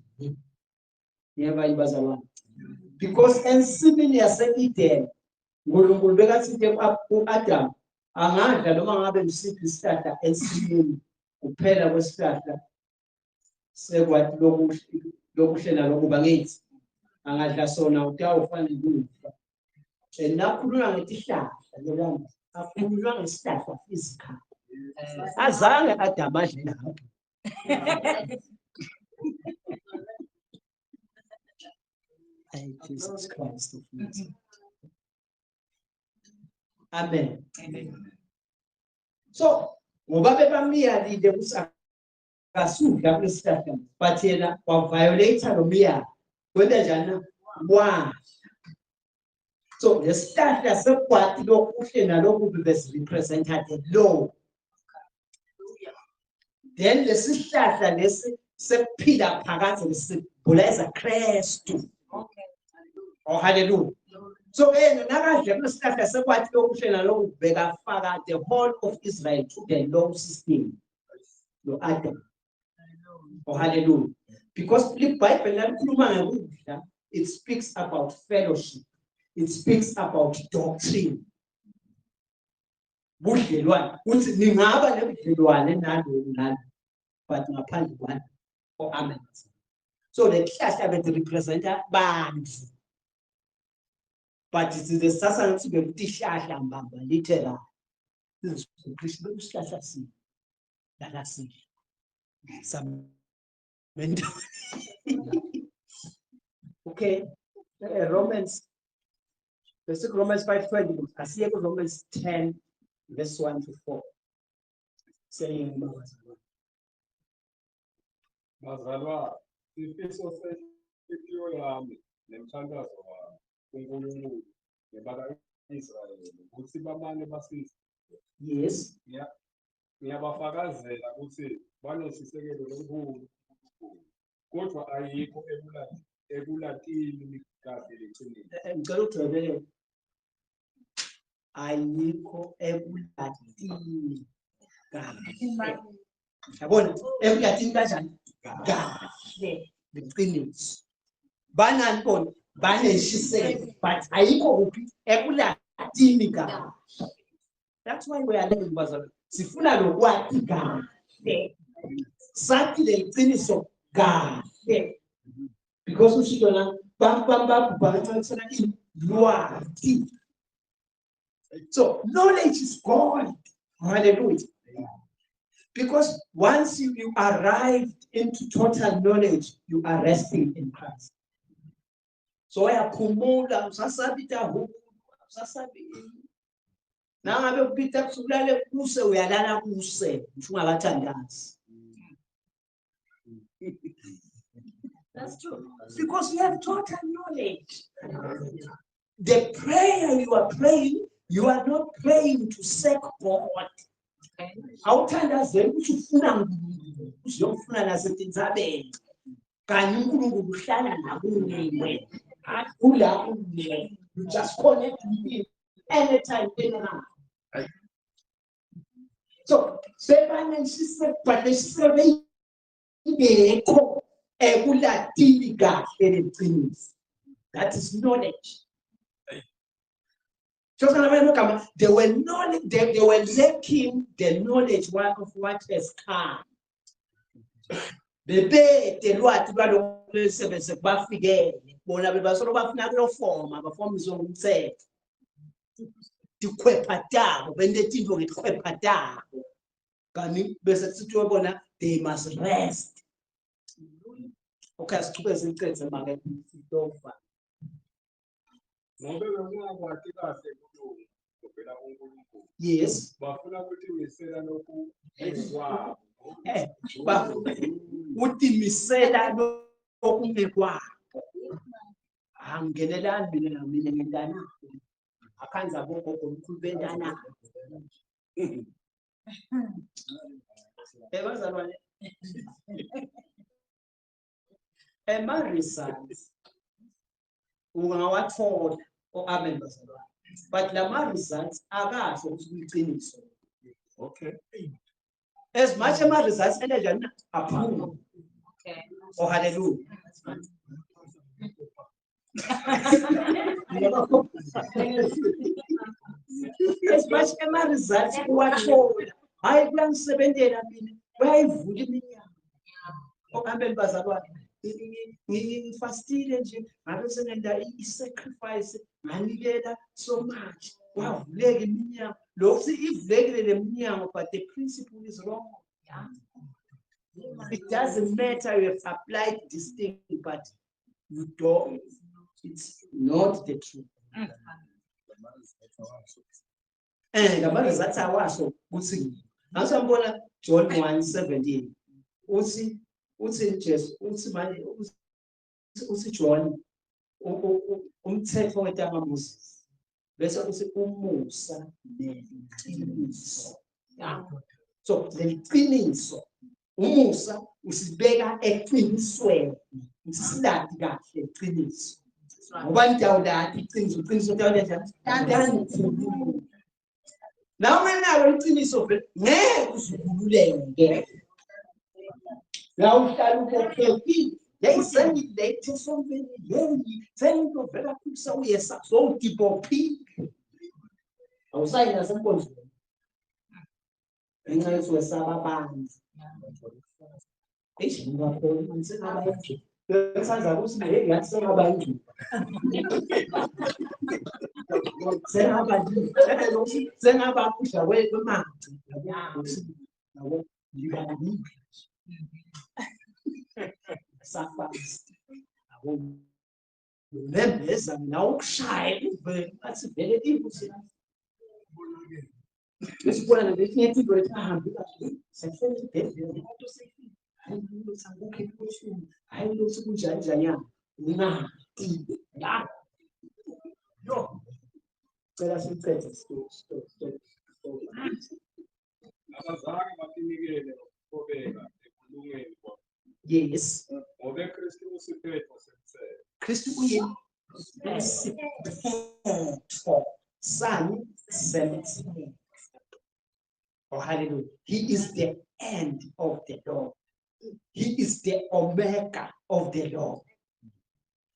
S1: Yeva ibazalwane. Because ensimini yase-Eden, uNkulunkulu bekathi ku-Adam angadla noma ngabe msiphi isihlahla ensimini kuphela kwesihlahla sekwathi lokuhle nalokuba ngithi angadla sona utawufana kufa. Nakhuluma ngetihlahla lelanga akhuluma ngesihlahla physical. Azange Adam adle lapho. Jesus Christ of Nazareth. Amen. So, ngoba bebamiyalile kusakasudla kulesihlahla, but yena wa-violator lo miyalo. Kwenza njani? Wadla. So, lesihlahla sekwati lokuhle nalokubi besi-represented the law. Then lesihlahla lesi sekuphila phakathi lesiboleza Kristu. Oh, hallelujah. So, nakadla kulesihlahla sekwathi lokuhle nalokubi bekafaka the whole of Israel to the law system. Lo Adam. Oh, hallelujah. Because the Bible, it speaks about fellowship. It speaks about doctrine. Budlelwane. Uthi ningaba nebudlelwane nalo, but ngaphandle kwani. Oh, amen. So the hlahla bethi representa bantu. But it is the sasa ngathi bekuthi hlahla mbamba literal. This is isihlahla si. Lala si. Some okay. Romans 5:20. Asiye ku Romans 10:1-4. Saying
S5: Bazalwa, ifiso sempilo yami nemthandazo wami kuNkulunkulu nebaka Israyeli ukuthi bamane basizwe.
S1: yes.
S5: Ngiyabafakazela ukuthi banesisekelo lokukhulu kodwa ayikho ebulatini kahle leqiniso.
S1: Ngicela ujwayele. Ayikho ebulatini kahle. Yabona ebulatini kanjani? Kahle leqiniso. Banani bona? Baneshiseko, but ayikho kuphi ebulatini kahle. That's why we are learning bazalwane. Sifuna lokwathi kahle. Sathi leqiniso kahle. Because usho na lwazi. So knowledge is God. Hallelujah. Because once you arrived into total knowledge, you are resting in Christ. So uyaphumula, usasabita huku, usasabi. Nangabe upita kusulale kuse uyalala kuse, ungakathandazi.
S2: That's true.
S1: Because you have total knowledge. The prayer you are praying, you are not praying to seek God. Awuthandazeli ukuthi ufuna uNkulunkulu, uzofuna nasetinzabeni. Kanye uNkulunkulu uhlala nakuwe. Akula kuwe. You just connect with him anytime, anyhow. So, sebane sise but sise ingekho ekuladili kahle leqiniso. That is knowledge. So they were knowledge, they were lacking the knowledge of what has come. Bebede lwathi lwalokusebenza bafikele bona bebasolo bafuna kuloform abaform izomthetho. Dikhwepha tabo bendethi into ngekhwepha tabo. Kani bese sithiwe bona they must rest. Okay, sichubeze iqedze make sitofa.
S5: Ngoba bengakwati kahle ukuthi ubheka uNkulunkulu.
S1: Yes.
S5: Bafuna ukuthi misela lokhu ekwabo.
S1: Utimisela lokungekwakho. Angenelani mina mina ngentana. Akhanza bogogo omkhulu bentana. Ebazalwane. Results ungawathola amen bazalwane. But lama results akasho ukuthi kuyiqiniso.
S5: Okay.
S1: As much as results enenjani approve.
S2: Okay.
S1: Oh hallelujah. As much as results kuwathola. Hayi kuyangisebenzela mina. Bayivula iminyaka. Amen bazalwane. Ngifastile nje ngabe sengenza isacrifice nganikela so much wavuleka iminyango lokho ivulekile leminyango but the principle is wrong. It doesn't matter you have applied this thing but you don't, it's not the truth. Ngamanye zathi awasho ukuthi ngasambona John 1:17 uthi Jesu uthi manje uthi John umthetho wetanga Moses bese uthi umusa neqiniso. So leqiniso umusa usibeka eqinisweni usisiladi kahle iqiniso ngoba ndawuladi iqiniso ndawuladi nawe menalo iqiniso ngeke uzukhululeke. Now shall we they send it later something send to better so yes so tipo p outside as a point and I was a band it's not going to have I was made like some about you. Send about push away the man. You got sacrifice. Members are now shy, but that's a very difficult. This is what I'm looking at. I will also put Jaya. No. Let us yes. Christ Son sent. Oh, hallelujah. He is the end of the Lord. He is the Omega of the Lord.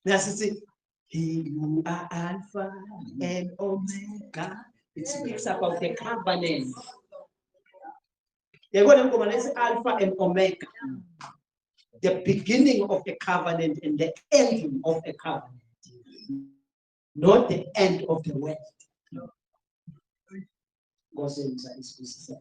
S1: Now, see, you are Alpha and Omega. It speaks about the covenant. They're going to go and Alpha and Omega. The beginning of the covenant and the ending of the covenant. Not the end of the world. No. God says it's